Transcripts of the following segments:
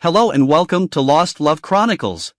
Hello and welcome to Lost Love Chronicles.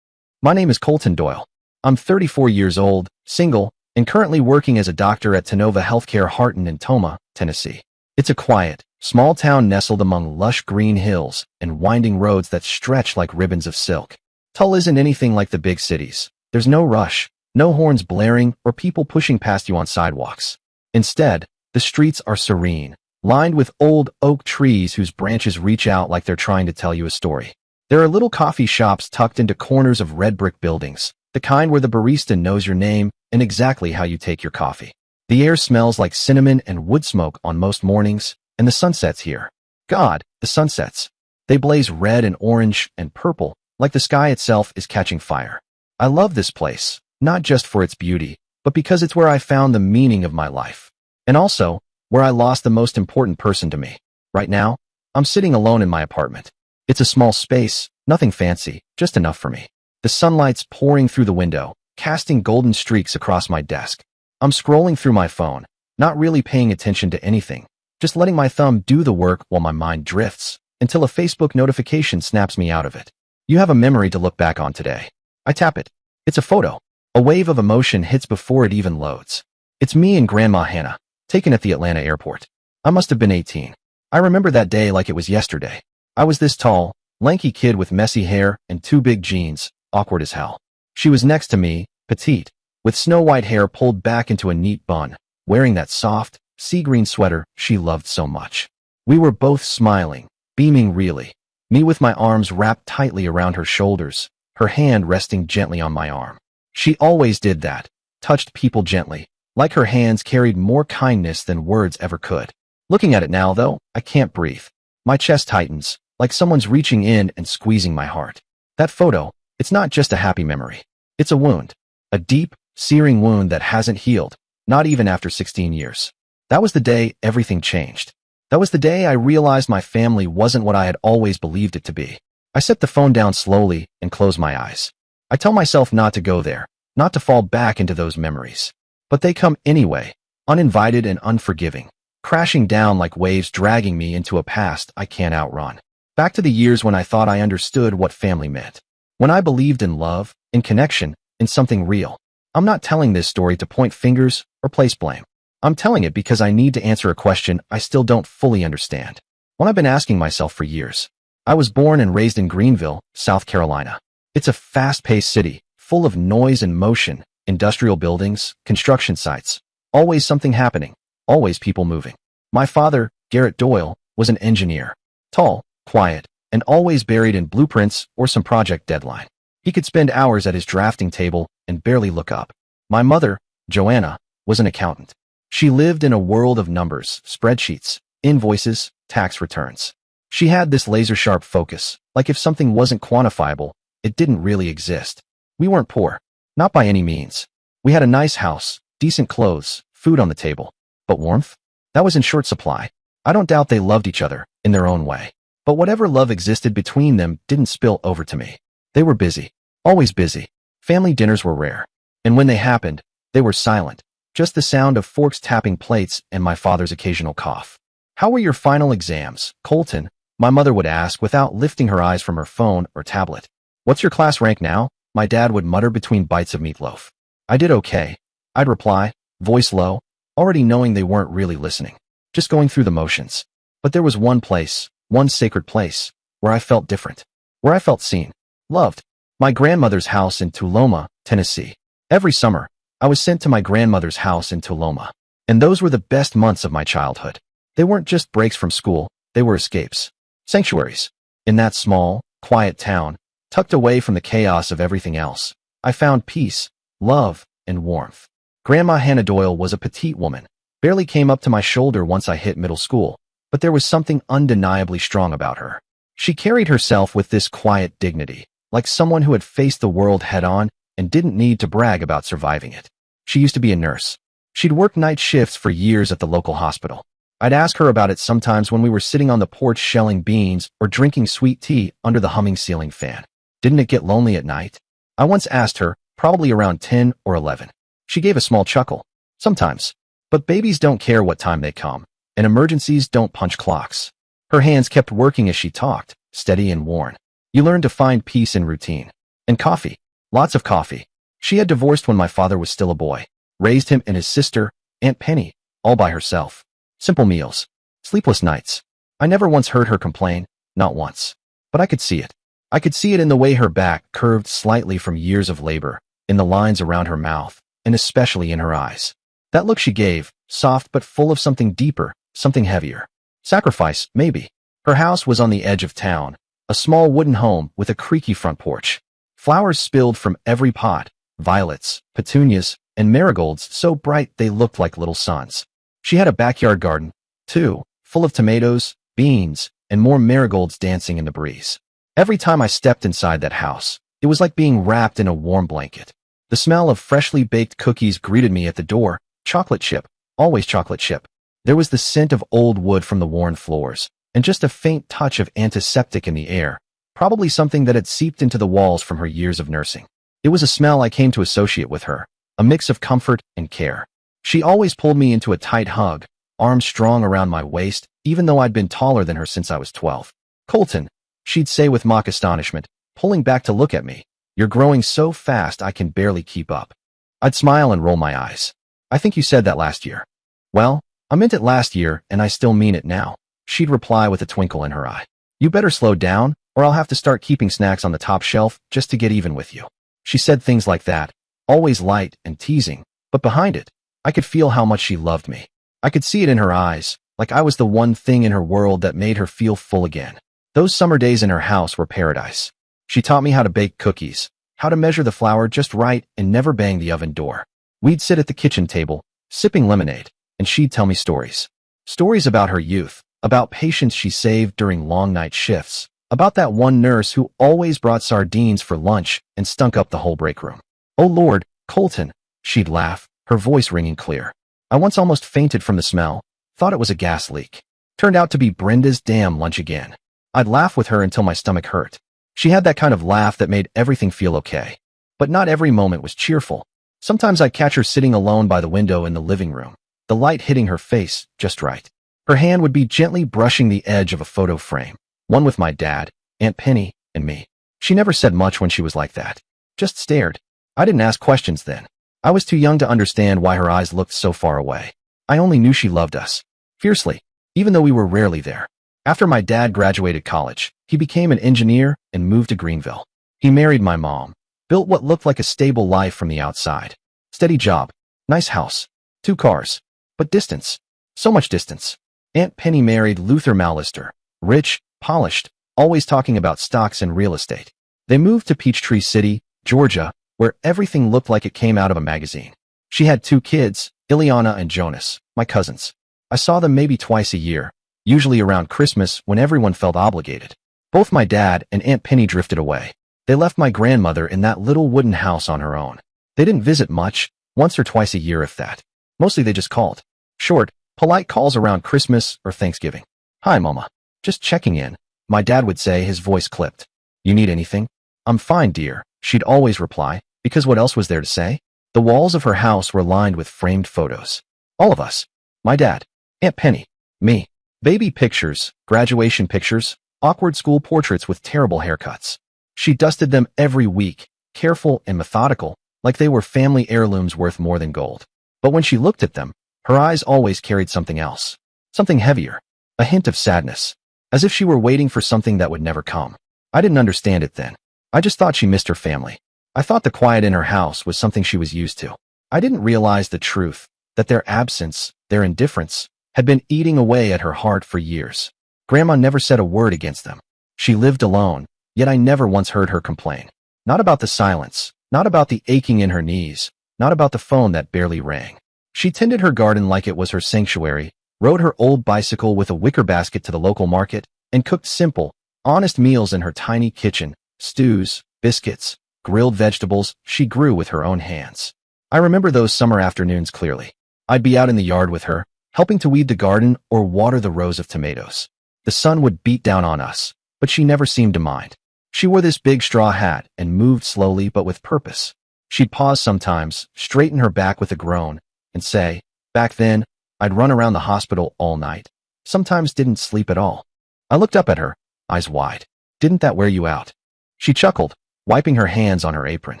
My name is Colton Doyle. I'm 34 years old, single, and currently working as a doctor at Tenova Healthcare Harton in Toma, Tennessee. It's a quiet, small town nestled among lush green hills and winding roads that stretch like ribbons of silk. Tull isn't anything like the big cities. There's no rush, no horns blaring, or people pushing past you on sidewalks. Instead, the streets are serene, lined with old oak trees whose branches reach out like they're trying to tell you a story. There are little coffee shops tucked into corners of red brick buildings, the kind where the barista knows your name and exactly how you take your coffee. The air smells like cinnamon and wood smoke on most mornings, and the sunsets here. God, the sunsets. They blaze red and orange and purple, like the sky itself is catching fire. I love this place, not just for its beauty, but because it's where I found the meaning of my life. And also, where I lost the most important person to me. Right now, I'm sitting alone in my apartment. It's a small space, nothing fancy, just enough for me. The sunlight's pouring through the window, casting golden streaks across my desk. I'm scrolling through my phone, not really paying attention to anything, just letting my thumb do the work while my mind drifts, until a Facebook notification snaps me out of it. You have a memory to look back on today. I tap it. It's a photo. A wave of emotion hits before it even loads. It's me and Grandma Hannah, taken at the Atlanta airport. I must have been 18. I remember that day like it was yesterday. I was this tall, lanky kid with messy hair and two big jeans, awkward as hell. She was next to me, petite, with snow-white hair pulled back into a neat bun, wearing that soft, sea-green sweater she loved so much. We were both smiling, beaming really, me with my arms wrapped tightly around her shoulders, her hand resting gently on my arm. She always did that, touched people gently, like her hands carried more kindness than words ever could. Looking at it now, though, I can't breathe. My chest tightens, like someone's reaching in and squeezing my heart. That photo, it's not just a happy memory. It's a wound. A deep, searing wound that hasn't healed, not even after 16 years. That was the day everything changed. That was the day I realized my family wasn't what I had always believed it to be. I set the phone down slowly and close my eyes. I tell myself not to go there, not to fall back into those memories. But they come anyway, uninvited and unforgiving, crashing down like waves dragging me into a past I can't outrun. Back to the years when I thought I understood what family meant. When I believed in love, in connection, in something real. I'm not telling this story to point fingers or place blame. I'm telling it because I need to answer a question I still don't fully understand. One I've been asking myself for years. I was born and raised in Greenville, South Carolina. It's a fast-paced city, full of noise and motion, industrial buildings, construction sites. Always something happening. Always people moving. My father, Garrett Doyle, was an engineer. Tall, quiet, and always buried in blueprints or some project deadline. He could spend hours at his drafting table and barely look up. My mother, Joanna, was an accountant. She lived in a world of numbers, spreadsheets, invoices, tax returns. She had this laser-sharp focus, like if something wasn't quantifiable, it didn't really exist. We weren't poor. Not by any means. We had a nice house, decent clothes, food on the table. But warmth? That was in short supply. I don't doubt they loved each other, in their own way. But whatever love existed between them didn't spill over to me. They were busy. Always busy. Family dinners were rare. And when they happened, they were silent. Just the sound of forks tapping plates and my father's occasional cough. "How were your final exams, Colton?" my mother would ask without lifting her eyes from her phone or tablet. "What's your class rank now?" my dad would mutter between bites of meatloaf. "I did okay," I'd reply, voice low, already knowing they weren't really listening. Just going through the motions. But there was one place, one sacred place, where I felt different. Where I felt seen. Loved. My grandmother's house in Tuloma, Tennessee. Every summer, I was sent to my grandmother's house in Tuloma. And those were the best months of my childhood. They weren't just breaks from school, they were escapes. Sanctuaries. In that small, quiet town, tucked away from the chaos of everything else, I found peace, love, and warmth. Grandma Hannah Doyle was a petite woman, barely came up to my shoulder once I hit middle school, but there was something undeniably strong about her. She carried herself with this quiet dignity, like someone who had faced the world head-on and didn't need to brag about surviving it. She used to be a nurse. She'd worked night shifts for years at the local hospital. I'd ask her about it sometimes when we were sitting on the porch shelling beans or drinking sweet tea under the humming ceiling fan. Didn't it get lonely at night? I once asked her, probably around 10 or 11. She gave a small chuckle. Sometimes. But babies don't care what time they come, and emergencies don't punch clocks. Her hands kept working as she talked, steady and worn. You learn to find peace in routine. And coffee. Lots of coffee. She had divorced when my father was still a boy. Raised him and his sister, Aunt Penny, all by herself. Simple meals. Sleepless nights. I never once heard her complain, not once. But I could see it. I could see it in the way her back curved slightly from years of labor, in the lines around her mouth, and especially in her eyes. That look she gave, soft but full of something deeper, something heavier. Sacrifice, maybe. Her house was on the edge of town, a small wooden home with a creaky front porch. Flowers spilled from every pot, violets, petunias, and marigolds so bright they looked like little suns. She had a backyard garden, too, full of tomatoes, beans, and more marigolds dancing in the breeze. Every time I stepped inside that house, it was like being wrapped in a warm blanket. The smell of freshly baked cookies greeted me at the door, chocolate chip, always chocolate chip. There was the scent of old wood from the worn floors, and just a faint touch of antiseptic in the air, probably something that had seeped into the walls from her years of nursing. It was a smell I came to associate with her, a mix of comfort and care. She always pulled me into a tight hug, arms strong around my waist, even though I'd been taller than her since I was 12. "Colton," she'd say with mock astonishment, pulling back to look at me, "you're growing so fast I can barely keep up." I'd smile and roll my eyes. "I think you said that last year." "Well, I meant it last year, and I still mean it now," she'd reply with a twinkle in her eye. "You better slow down, or I'll have to start keeping snacks on the top shelf just to get even with you." She said things like that, always light and teasing, but behind it, I could feel how much she loved me. I could see it in her eyes, like I was the one thing in her world that made her feel full again. Those summer days in her house were paradise. She taught me how to bake cookies, how to measure the flour just right and never bang the oven door. We'd sit at the kitchen table, sipping lemonade, and she'd tell me stories. Stories about her youth, about patients she saved during long night shifts, about that one nurse who always brought sardines for lunch and stunk up the whole break room. "Oh Lord, Colton," she'd laugh, her voice ringing clear. I once almost fainted from the smell, thought it was a gas leak. Turned out to be Brenda's damn lunch again. I'd laugh with her until my stomach hurt. She had that kind of laugh that made everything feel okay. But not every moment was cheerful. Sometimes I'd catch her sitting alone by the window in the living room, the light hitting her face just right. Her hand would be gently brushing the edge of a photo frame, one with my dad, Aunt Penny, and me. She never said much when she was like that. Just stared. I didn't ask questions then. I was too young to understand why her eyes looked so far away. I only knew she loved us. Fiercely, even though we were rarely there. After my dad graduated college, he became an engineer and moved to Greenville. He married my mom, built what looked like a stable life from the outside. Steady job, nice house, 2 cars. But distance. So much distance. Aunt Penny married Luther Mallister, rich, polished, always talking about stocks and real estate. They moved to Peachtree City, Georgia, where everything looked like it came out of a magazine. She had 2 kids, Ileana and Jonas, my cousins. I saw them maybe twice a year, usually around Christmas when everyone felt obligated. Both my dad and Aunt Penny drifted away. They left my grandmother in that little wooden house on her own. They didn't visit much, once or twice a year if that. Mostly they just called. Short, polite calls around Christmas or Thanksgiving. "Hi, Mama. Just checking in," my dad would say, his voice clipped. "You need anything?" "I'm fine, dear," she'd always reply, because what else was there to say? The walls of her house were lined with framed photos. All of us. My dad, Aunt Penny, me. Baby pictures, graduation pictures, awkward school portraits with terrible haircuts. She dusted them every week, careful and methodical, like they were family heirlooms worth more than gold. But when she looked at them, her eyes always carried something else. Something heavier. A hint of sadness. As if she were waiting for something that would never come. I didn't understand it then. I just thought she missed her family. I thought the quiet in her house was something she was used to. I didn't realize the truth, that their absence, their indifference, had been eating away at her heart for years. Grandma never said a word against them. She lived alone, yet I never once heard her complain. Not about the silence, not about the aching in her knees, not about the phone that barely rang. She tended her garden like it was her sanctuary, rode her old bicycle with a wicker basket to the local market, and cooked simple, honest meals in her tiny kitchen, stews, biscuits, grilled vegetables she grew with her own hands. I remember those summer afternoons clearly. I'd be out in the yard with her, helping to weed the garden or water the rows of tomatoes. The sun would beat down on us, but she never seemed to mind. She wore this big straw hat and moved slowly but with purpose. She'd pause sometimes, straighten her back with a groan, and say, "Back then, I'd run around the hospital all night. Sometimes didn't sleep at all." I looked up at her, eyes wide. Didn't that wear you out? She chuckled, wiping her hands on her apron.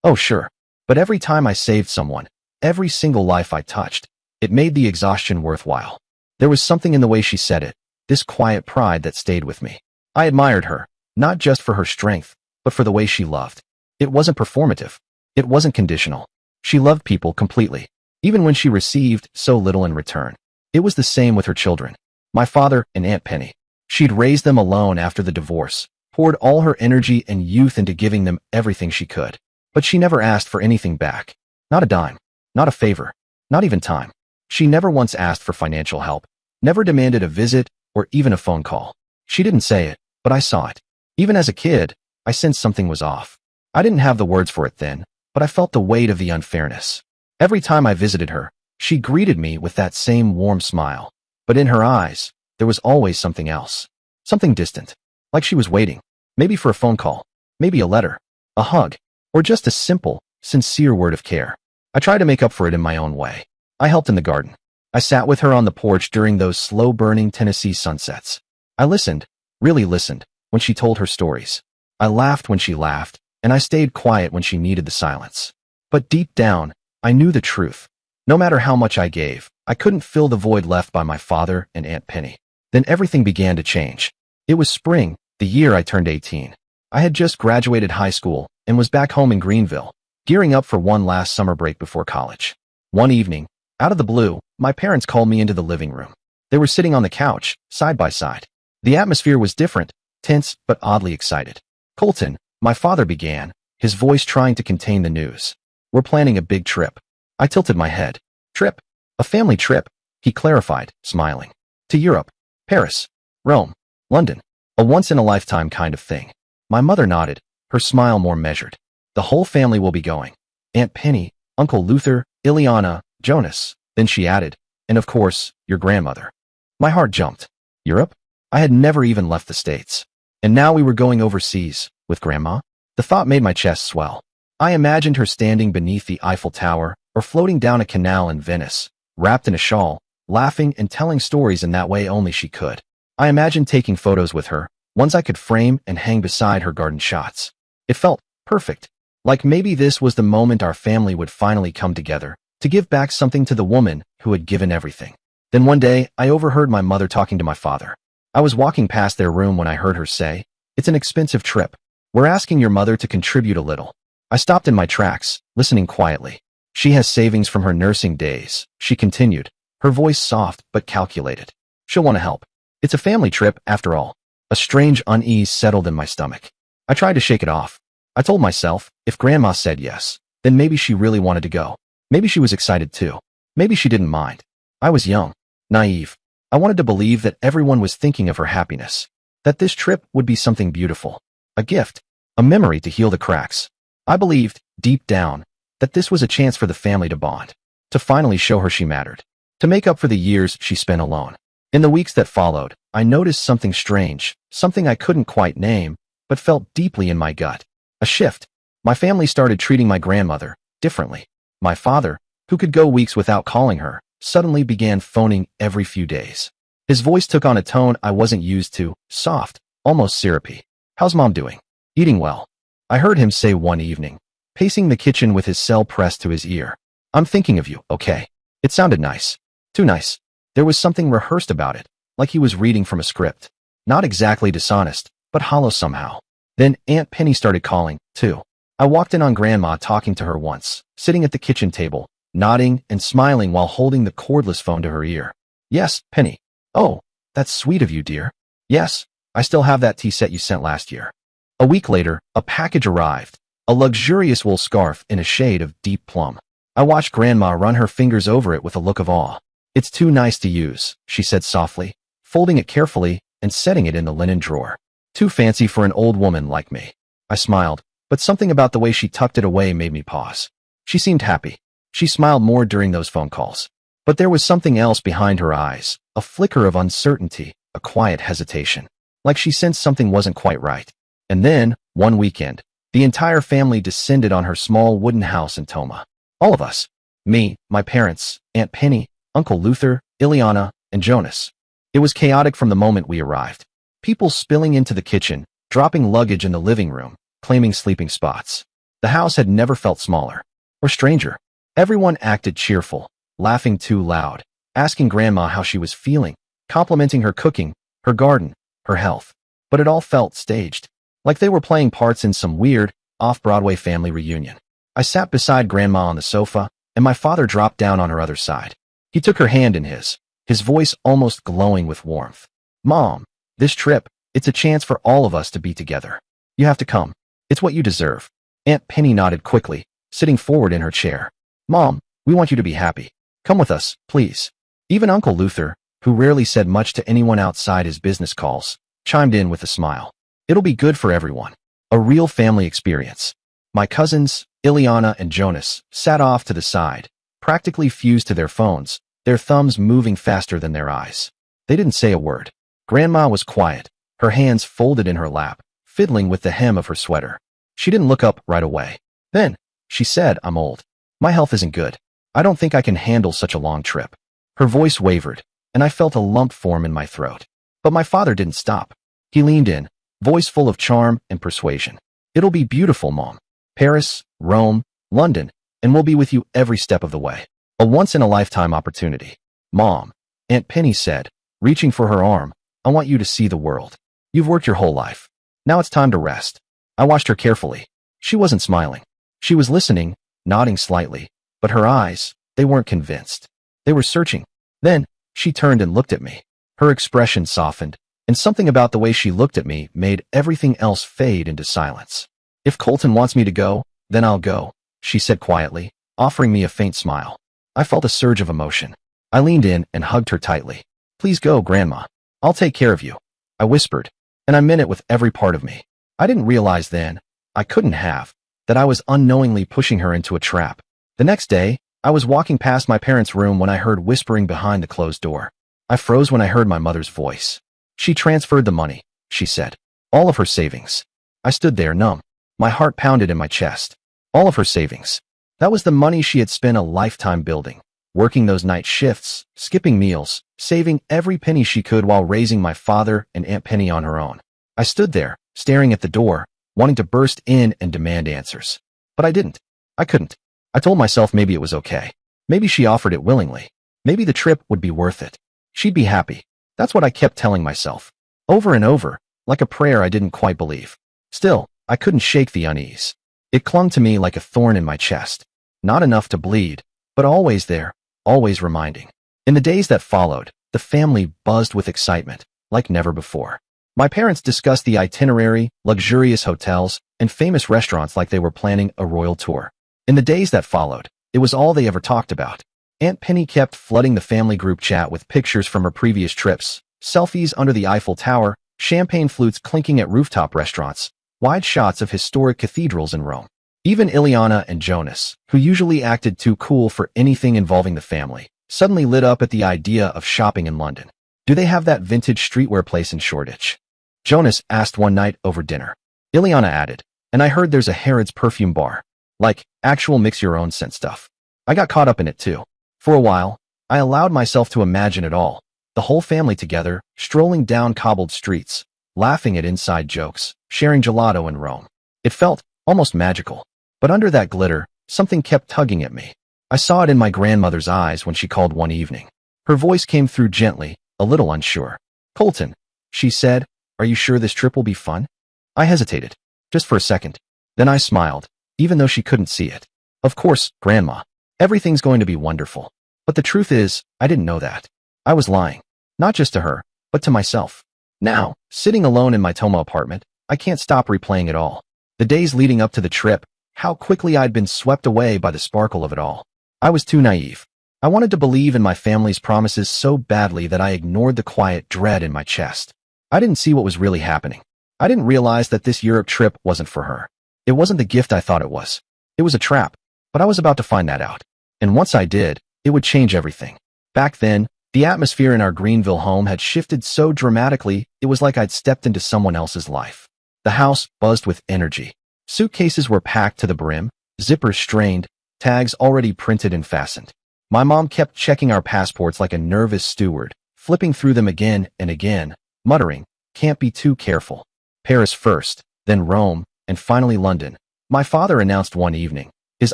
Oh, sure. But every time I saved someone, every single life I touched, it made the exhaustion worthwhile. There was something in the way she said it, this quiet pride that stayed with me. I admired her, not just for her strength, but for the way she loved. It wasn't performative. It wasn't conditional. She loved people completely, even when she received so little in return. It was the same with her children. My father and Aunt Penny. She'd raised them alone after the divorce, poured all her energy and youth into giving them everything she could. But she never asked for anything back. Not a dime. Not a favor. Not even time. She never once asked for financial help. Never demanded a visit or even a phone call. She didn't say it, but I saw it. Even as a kid, I sensed something was off. I didn't have the words for it then, but I felt the weight of the unfairness. Every time I visited her, she greeted me with that same warm smile. But in her eyes, there was always something else. Something distant. Like she was waiting. Maybe for a phone call. Maybe a letter. A hug. Or just a simple, sincere word of care. I tried to make up for it in my own way. I helped in the garden. I sat with her on the porch during those slow-burning Tennessee sunsets. I listened, really listened, when she told her stories. I laughed when she laughed, and I stayed quiet when she needed the silence. But deep down, I knew the truth. No matter how much I gave, I couldn't fill the void left by my father and Aunt Penny. Then everything began to change. It was spring, the year I turned 18. I had just graduated high school and was back home in Greenville, gearing up for one last summer break before college. One evening, out of the blue, my parents called me into the living room. They were sitting on the couch, side by side. The atmosphere was different, tense but oddly excited. Colton, my father began, his voice trying to contain the news. We're planning a big trip. I tilted my head. Trip? A family trip? He clarified, smiling. To Europe. Paris. Rome. London. A once-in-a-lifetime kind of thing. My mother nodded, her smile more measured. The whole family will be going. Aunt Penny, Uncle Luther, Ileana, Jonas. Then she added, and of course, your grandmother. My heart jumped. Europe? I had never even left the States. And now we were going overseas, with Grandma? The thought made my chest swell. I imagined her standing beneath the Eiffel Tower, or floating down a canal in Venice, wrapped in a shawl, laughing and telling stories in that way only she could. I imagined taking photos with her, ones I could frame and hang beside her garden shots. It felt perfect. Like maybe this was the moment our family would finally come together, to give back something to the woman who had given everything. Then one day, I overheard my mother talking to my father. I was walking past their room when I heard her say, "It's an expensive trip. We're asking your mother to contribute a little." I stopped in my tracks, listening quietly. She has savings from her nursing days, she continued, her voice soft but calculated. She'll want to help. It's a family trip, after all. A strange unease settled in my stomach. I tried to shake it off. I told myself, if Grandma said yes, then maybe she really wanted to go. Maybe she was excited too. Maybe she didn't mind. I was young, naive. I wanted to believe that everyone was thinking of her happiness. That this trip would be something beautiful. A gift. A memory to heal the cracks. I believed, deep down, that this was a chance for the family to bond. To finally show her she mattered. To make up for the years she spent alone. In the weeks that followed, I noticed something strange, something I couldn't quite name, but felt deeply in my gut. A shift. My family started treating my grandmother differently. My father, who could go weeks without calling her, suddenly began phoning every few days. His voice took on a tone I wasn't used to, soft, almost syrupy. "How's Mom doing?" "Eating well." I heard him say one evening, pacing the kitchen with his cell pressed to his ear. "I'm thinking of you, okay?" It sounded nice. Too nice. There was something rehearsed about it, like he was reading from a script. Not exactly dishonest, but hollow somehow. Then Aunt Penny started calling, too. I walked in on Grandma talking to her once, sitting at the kitchen table, nodding and smiling while holding the cordless phone to her ear. "Yes, Penny." "Oh, that's sweet of you, dear." "Yes, I still have that tea set you sent last year." A week later, a package arrived, a luxurious wool scarf in a shade of deep plum. I watched Grandma run her fingers over it with a look of awe. "It's too nice to use," she said softly, folding it carefully and setting it in the linen drawer. "Too fancy for an old woman like me." I smiled, but something about the way she tucked it away made me pause. She seemed happy. She smiled more during those phone calls. But there was something else behind her eyes, a flicker of uncertainty, a quiet hesitation. Like she sensed something wasn't quite right. And then, one weekend, the entire family descended on her small wooden house in Toma. All of us. Me, my parents, Aunt Penny, Uncle Luther, Ileana, and Jonas. It was chaotic from the moment we arrived. People spilling into the kitchen, dropping luggage in the living room, claiming sleeping spots. The house had never felt smaller or stranger. Everyone acted cheerful, laughing too loud, asking Grandma how she was feeling, complimenting her cooking, her garden, her health. But it all felt staged, like they were playing parts in some weird, off-Broadway family reunion. I sat beside Grandma on the sofa, and my father dropped down on her other side. He took her hand in his voice almost glowing with warmth. "Mom, this trip, it's a chance for all of us to be together. You have to come. It's what you deserve." Aunt Penny nodded quickly, sitting forward in her chair. "Mom, we want you to be happy. Come with us, please." Even Uncle Luther, who rarely said much to anyone outside his business calls, chimed in with a smile. "It'll be good for everyone. A real family experience." My cousins, Ileana and Jonas, sat off to the side, practically fused to their phones, their thumbs moving faster than their eyes. They didn't say a word. Grandma was quiet, her hands folded in her lap, fiddling with the hem of her sweater. She didn't look up right away. Then, she said, "I'm old. My health isn't good. I don't think I can handle such a long trip." Her voice wavered, and I felt a lump form in my throat. But my father didn't stop. He leaned in, voice full of charm and persuasion. "It'll be beautiful, Mom. Paris, Rome, London, and we'll be with you every step of the way. A once-in-a-lifetime opportunity." "Mom," Aunt Penny said, reaching for her arm, "I want you to see the world. You've worked your whole life. Now it's time to rest." I watched her carefully. She wasn't smiling. She was listening, nodding slightly, but her eyes, they weren't convinced. They were searching. Then, she turned and looked at me. Her expression softened, and something about the way she looked at me made everything else fade into silence. "If Colton wants me to go, then I'll go," she said quietly, offering me a faint smile. I felt a surge of emotion. I leaned in and hugged her tightly. "Please go, Grandma. I'll take care of you," I whispered, and I meant it with every part of me. I didn't realize then, I couldn't have, that I was unknowingly pushing her into a trap. The next day, I was walking past my parents' room when I heard whispering behind the closed door. I froze when I heard my mother's voice. "She transferred the money," she said. "All of her savings." I stood there numb. My heart pounded in my chest. All of her savings. That was the money she had spent a lifetime building, working those night shifts, skipping meals, saving every penny she could while raising my father and Aunt Penny on her own. I stood there, staring at the door, wanting to burst in and demand answers. But I didn't. I couldn't. I told myself maybe it was okay. Maybe she offered it willingly. Maybe the trip would be worth it. She'd be happy. That's what I kept telling myself. Over and over, like a prayer I didn't quite believe. Still, I couldn't shake the unease. It clung to me like a thorn in my chest. Not enough to bleed, but always there, always reminding. In the days that followed, the family buzzed with excitement, like never before. My parents discussed the itinerary, luxurious hotels, and famous restaurants like they were planning a royal tour. In the days that followed, it was all they ever talked about. Aunt Penny kept flooding the family group chat with pictures from her previous trips, selfies under the Eiffel Tower, champagne flutes clinking at rooftop restaurants, wide shots of historic cathedrals in Rome. Even Ileana and Jonas, who usually acted too cool for anything involving the family, suddenly lit up at the idea of shopping in London. "Do they have that vintage streetwear place in Shoreditch?" Jonas asked one night over dinner. Ileana added, "And I heard there's a Harrods perfume bar. Like, actual mix-your-own-scent stuff." I got caught up in it too. For a while, I allowed myself to imagine it all. The whole family together, strolling down cobbled streets, laughing at inside jokes, sharing gelato in Rome. It felt almost magical. But under that glitter, something kept tugging at me. I saw it in my grandmother's eyes when she called one evening. Her voice came through gently, a little unsure. "Colton," she said, "are you sure this trip will be fun?" I hesitated, just for a second. Then I smiled, even though she couldn't see it. "Of course, Grandma. Everything's going to be wonderful." But the truth is, I didn't know that. I was lying. Not just to her, but to myself. Now, sitting alone in my Toma apartment, I can't stop replaying it all. The days leading up to the trip, how quickly I'd been swept away by the sparkle of it all. I was too naive. I wanted to believe in my family's promises so badly that I ignored the quiet dread in my chest. I didn't see what was really happening. I didn't realize that this Europe trip wasn't for her. It wasn't the gift I thought it was. It was a trap, but I was about to find that out. And once I did, it would change everything. Back then, the atmosphere in our Greenville home had shifted so dramatically, it was like I'd stepped into someone else's life. The house buzzed with energy. Suitcases were packed to the brim, zippers strained, tags already printed and fastened. My mom kept checking our passports like a nervous steward, flipping through them again and again, muttering, "Can't be too careful." Paris first, then Rome, and finally London, my father announced one evening, his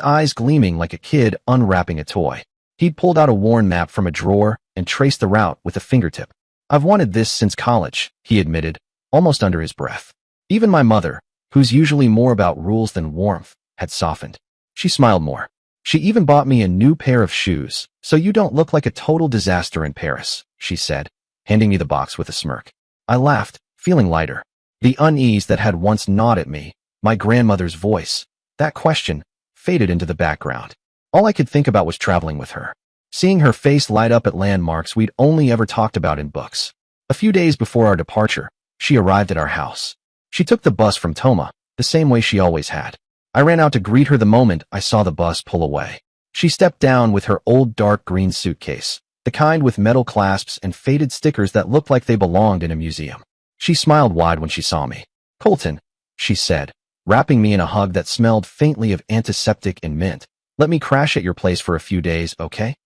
eyes gleaming like a kid unwrapping a toy. He'd pulled out a worn map from a drawer and traced the route with a fingertip. I've wanted this since college, he admitted, almost under his breath. Even my mother, who's usually more about rules than warmth, had softened. She smiled more. She even bought me a new pair of shoes, so you don't look like a total disaster in Paris, she said, handing me the box with a smirk. I laughed, feeling lighter. The unease that had once gnawed at me, my grandmother's voice, that question, faded into the background. All I could think about was traveling with her. Seeing her face light up at landmarks we'd only ever talked about in books. A few days before our departure, she arrived at our house. She took the bus from Toma, the same way she always had. I ran out to greet her the moment I saw the bus pull away. She stepped down with her old dark green suitcase, the kind with metal clasps and faded stickers that looked like they belonged in a museum. She smiled wide when she saw me. "Colton," she said, wrapping me in a hug that smelled faintly of antiseptic and mint. "Let me crash at your place for a few days, okay?"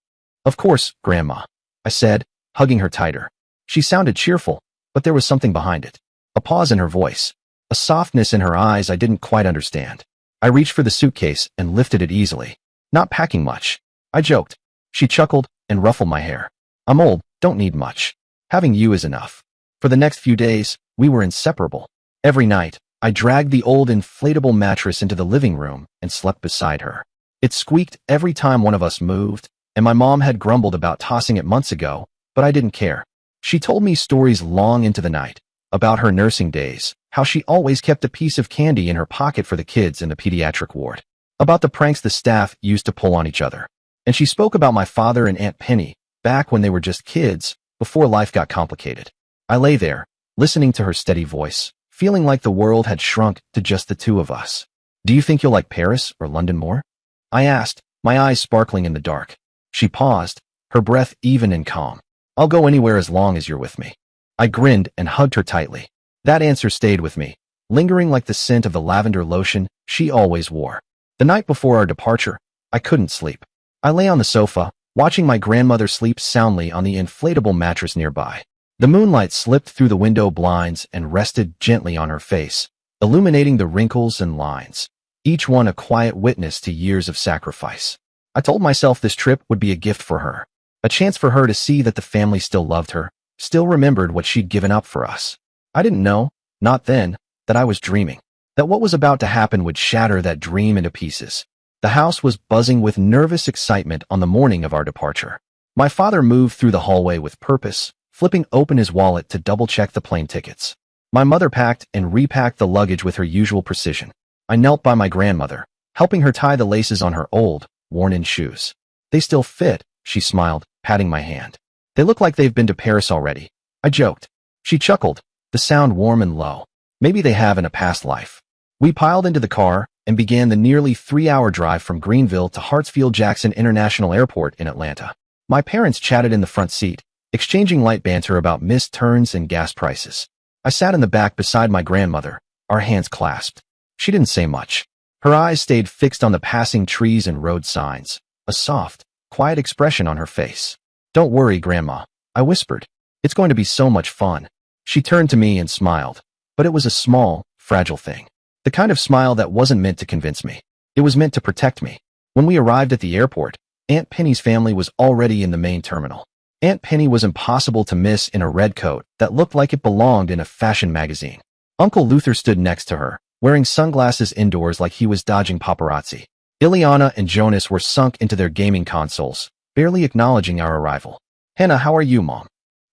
"Of course, Grandma," I said, hugging her tighter. She sounded cheerful, but there was something behind it. A pause in her voice, a softness in her eyes I didn't quite understand. I reached for the suitcase and lifted it easily. "Not packing much," I joked. She chuckled and ruffled my hair. "I'm old, don't need much. Having you is enough." For the next few days, we were inseparable. Every night, I dragged the old inflatable mattress into the living room and slept beside her. It squeaked every time one of us moved, and my mom had grumbled about tossing it months ago, but I didn't care. She told me stories long into the night, about her nursing days, how she always kept a piece of candy in her pocket for the kids in the pediatric ward, about the pranks the staff used to pull on each other. And she spoke about my father and Aunt Penny, back when they were just kids, before life got complicated. I lay there, listening to her steady voice, feeling like the world had shrunk to just the two of us. "Do you think you'll like Paris or London more?" I asked, my eyes sparkling in the dark. She paused, her breath even and calm. "I'll go anywhere as long as you're with me." I grinned and hugged her tightly. That answer stayed with me, lingering like the scent of the lavender lotion she always wore. The night before our departure, I couldn't sleep. I lay on the sofa, watching my grandmother sleep soundly on the inflatable mattress nearby. The moonlight slipped through the window blinds and rested gently on her face, illuminating the wrinkles and lines, each one a quiet witness to years of sacrifice. I told myself this trip would be a gift for her, a chance for her to see that the family still loved her, still remembered what she'd given up for us. I didn't know, not then, that I was dreaming, that what was about to happen would shatter that dream into pieces. The house was buzzing with nervous excitement on the morning of our departure. My father moved through the hallway with purpose, flipping open his wallet to double-check the plane tickets. My mother packed and repacked the luggage with her usual precision. I knelt by my grandmother, helping her tie the laces on her old, worn-in shoes. "They still fit," she smiled, patting my hand. "They look like they've been to Paris already," I joked. She chuckled, the sound warm and low. "Maybe they have in a past life." We piled into the car and began the nearly 3-hour drive from Greenville to Hartsfield-Jackson International Airport in Atlanta. My parents chatted in the front seat, exchanging light banter about missed turns and gas prices. I sat in the back beside my grandmother, our hands clasped. She didn't say much. Her eyes stayed fixed on the passing trees and road signs, a soft, quiet expression on her face. "Don't worry, Grandma," I whispered. "It's going to be so much fun." She turned to me and smiled, but it was a small, fragile thing. The kind of smile that wasn't meant to convince me. It was meant to protect me. When we arrived at the airport, Aunt Penny's family was already in the main terminal. Aunt Penny was impossible to miss in a red coat that looked like it belonged in a fashion magazine. Uncle Luther stood next to her, wearing sunglasses indoors like he was dodging paparazzi. Ileana and Jonas were sunk into their gaming consoles, barely acknowledging our arrival. "Hannah, how are you, Mom?"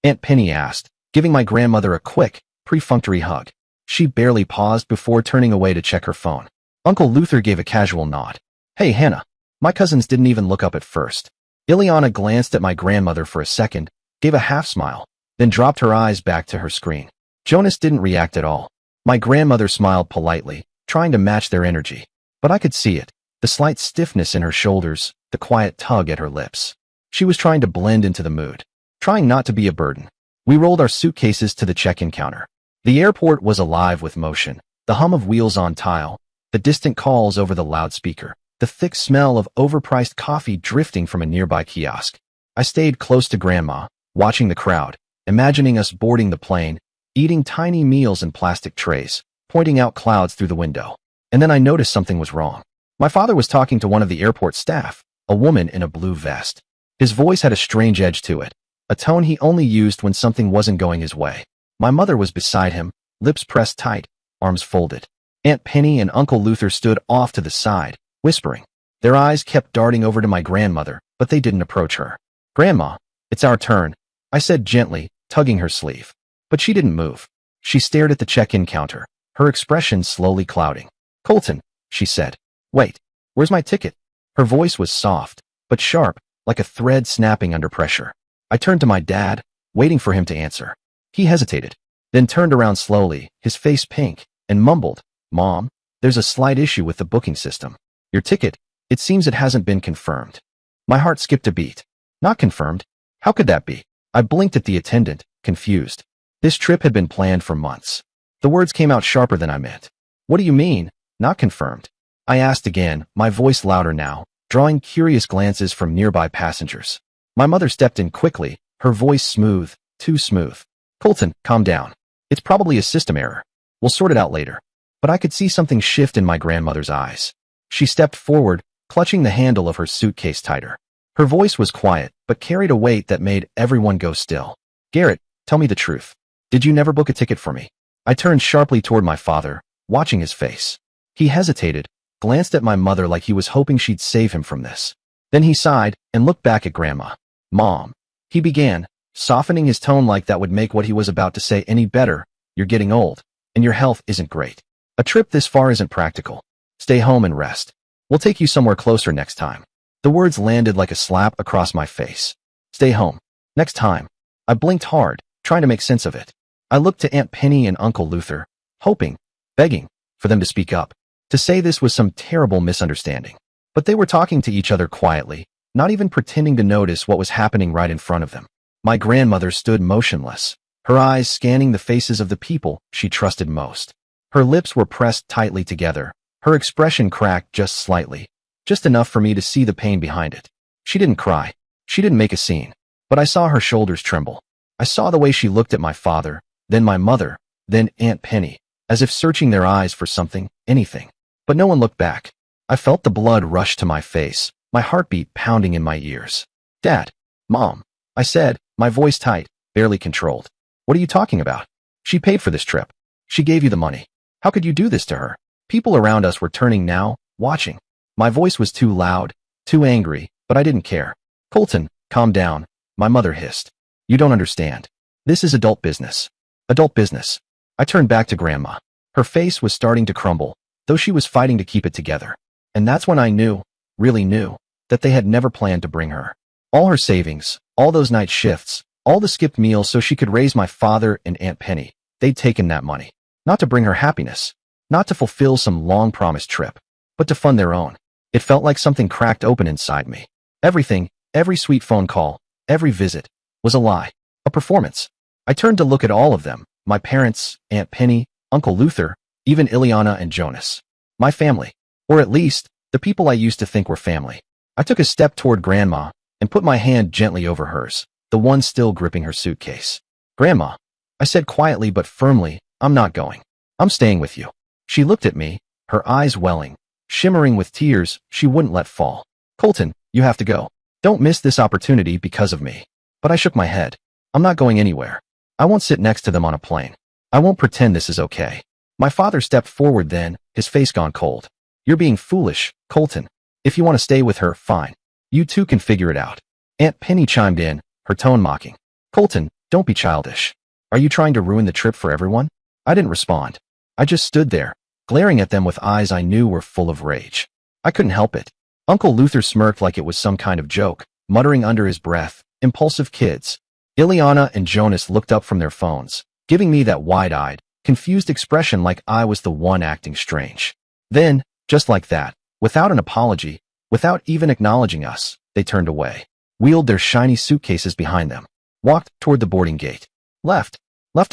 Aunt Penny asked, giving my grandmother a quick, perfunctory hug. She barely paused before turning away to check her phone. Uncle Luther gave a casual nod. "Hey, Hannah." My cousins didn't even look up at first. Ileana glanced at my grandmother for a second, gave a half-smile, then dropped her eyes back to her screen. Jonas didn't react at all. My grandmother smiled politely, trying to match their energy. But I could see it, the slight stiffness in her shoulders, the quiet tug at her lips. She was trying to blend into the mood, trying not to be a burden. We rolled our suitcases to the check-in counter. The airport was alive with motion, the hum of wheels on tile, the distant calls over the loudspeaker, the thick smell of overpriced coffee drifting from a nearby kiosk. I stayed close to Grandma, watching the crowd, imagining us boarding the plane, eating tiny meals in plastic trays, pointing out clouds through the window. And then I noticed something was wrong. My father was talking to one of the airport staff, a woman in a blue vest. His voice had a strange edge to it, a tone he only used when something wasn't going his way. My mother was beside him, lips pressed tight, arms folded. Aunt Penny and Uncle Luther stood off to the side, whispering. Their eyes kept darting over to my grandmother, but they didn't approach her. "Grandma, it's our turn," I said gently, tugging her sleeve. But she didn't move. She stared at the check-in counter, her expression slowly clouding. "Colton," she said. "Wait, where's my ticket?" Her voice was soft, but sharp, like a thread snapping under pressure. I turned to my dad, waiting for him to answer. He hesitated, then turned around slowly, his face pink, and mumbled, "Mom, there's a slight issue with the booking system. Your ticket, it seems it hasn't been confirmed." My heart skipped a beat. Not confirmed? How could that be? I blinked at the attendant, confused. This trip had been planned for months. The words came out sharper than I meant. "What do you mean, not confirmed?" I asked again, my voice louder now, drawing curious glances from nearby passengers. My mother stepped in quickly, her voice smooth, too smooth. "Colton, calm down. It's probably a system error. We'll sort it out later." But I could see something shift in my grandmother's eyes. She stepped forward, clutching the handle of her suitcase tighter. Her voice was quiet, but carried a weight that made everyone go still. "Garrett, tell me the truth. Did you never book a ticket for me?" I turned sharply toward my father, watching his face. He hesitated, glanced at my mother like he was hoping she'd save him from this. Then he sighed and looked back at Grandma. "Mom," he began, softening his tone like that would make what he was about to say any better, "you're getting old, and your health isn't great. A trip this far isn't practical. Stay home and rest. We'll take you somewhere closer next time." The words landed like a slap across my face. Stay home. Next time. I blinked hard, trying to make sense of it. I looked to Aunt Penny and Uncle Luther, hoping, begging, for them to speak up, to say this was some terrible misunderstanding. But they were talking to each other quietly, not even pretending to notice what was happening right in front of them. My grandmother stood motionless, her eyes scanning the faces of the people she trusted most. Her lips were pressed tightly together, her expression cracked just slightly, just enough for me to see the pain behind it. She didn't cry. She didn't make a scene. But I saw her shoulders tremble. I saw the way she looked at my father, then my mother, then Aunt Penny, as if searching their eyes for something, anything. But no one looked back. I felt the blood rush to my face, my heartbeat pounding in my ears. "Dad, Mom," I said, my voice tight, barely controlled. "What are you talking about? She paid for this trip. She gave you the money. How could you do this to her?" People around us were turning now, watching. My voice was too loud, too angry, but I didn't care. "Colton, calm down," my mother hissed. "You don't understand. This is adult business." Adult business. I turned back to Grandma. Her face was starting to crumble, though she was fighting to keep it together. And that's when I knew, really knew, that they had never planned to bring her. All her savings, all those night shifts, all the skipped meals so she could raise my father and Aunt Penny, they'd taken that money. Not to bring her happiness, not to fulfill some long-promised trip, but to fund their own. It felt like something cracked open inside me. Everything, every sweet phone call, every visit, was a lie, a performance. I turned to look at all of them, my parents, Aunt Penny, Uncle Luther, even Ileana and Jonas. My family, or at least, the people I used to think were family. I took a step toward Grandma and put my hand gently over hers, the one still gripping her suitcase. "Grandma," I said quietly but firmly, "I'm not going. I'm staying with you." She looked at me, her eyes welling, shimmering with tears she wouldn't let fall. "Colton, you have to go. Don't miss this opportunity because of me." But I shook my head. "I'm not going anywhere. I won't sit next to them on a plane. I won't pretend this is okay." My father stepped forward then, his face gone cold. "You're being foolish, Colton. If you want to stay with her, fine. You two can figure it out." Aunt Penny chimed in, her tone mocking. "Colton, don't be childish. Are you trying to ruin the trip for everyone?" I didn't respond. I just stood there, glaring at them with eyes I knew were full of rage. I couldn't help it. Uncle Luther smirked like it was some kind of joke, muttering under his breath, "Impulsive kids." Ileana and Jonas looked up from their phones, giving me that wide-eyed, confused expression like I was the one acting strange. Then, just like that, without an apology, without even acknowledging us, they turned away, wheeled their shiny suitcases behind them, walked toward the boarding gate, left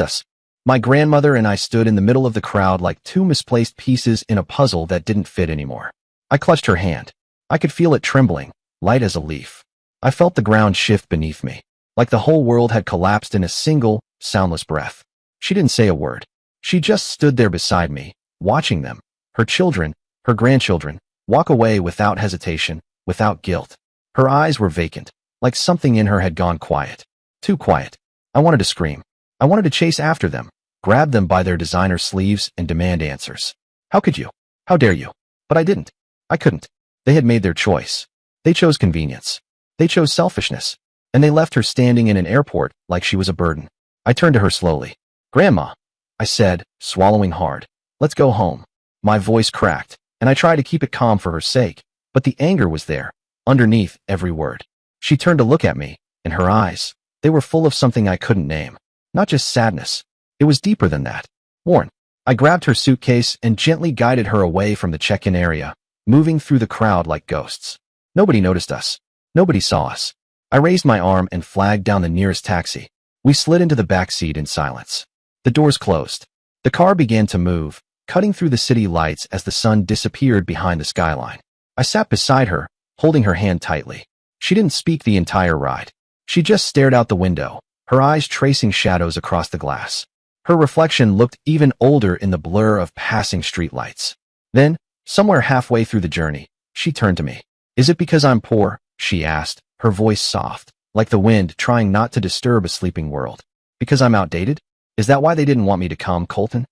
us. My grandmother and I stood in the middle of the crowd like two misplaced pieces in a puzzle that didn't fit anymore. I clutched her hand. I could feel it trembling, light as a leaf. I felt the ground shift beneath me, like the whole world had collapsed in a single, soundless breath. She didn't say a word. She just stood there beside me, watching them, her children, her grandchildren, walk away without hesitation, without guilt. Her eyes were vacant, like something in her had gone quiet. Too quiet. I wanted to scream. I wanted to chase after them, grab them by their designer sleeves and demand answers. How could you? How dare you? But I didn't. I couldn't. They had made their choice. They chose convenience. They chose selfishness. And they left her standing in an airport like she was a burden. I turned to her slowly. "Grandma," I said, swallowing hard. "Let's go home." My voice cracked, and I tried to keep it calm for her sake, but the anger was there, underneath every word. She turned to look at me, and her eyes, they were full of something I couldn't name. Not just sadness. It was deeper than that. Warren. I grabbed her suitcase and gently guided her away from the check-in area, moving through the crowd like ghosts. Nobody noticed us. Nobody saw us. I raised my arm and flagged down the nearest taxi. We slid into the back seat in silence. The doors closed. The car began to move, cutting through the city lights as the sun disappeared behind the skyline. I sat beside her, holding her hand tightly. She didn't speak the entire ride. She just stared out the window, her eyes tracing shadows across the glass. Her reflection looked even older in the blur of passing streetlights. Then, somewhere halfway through the journey, she turned to me. "Is it because I'm poor?" she asked, her voice soft, like the wind trying not to disturb a sleeping world. "Because I'm outdated? Is that why they didn't want me to come, Colton?"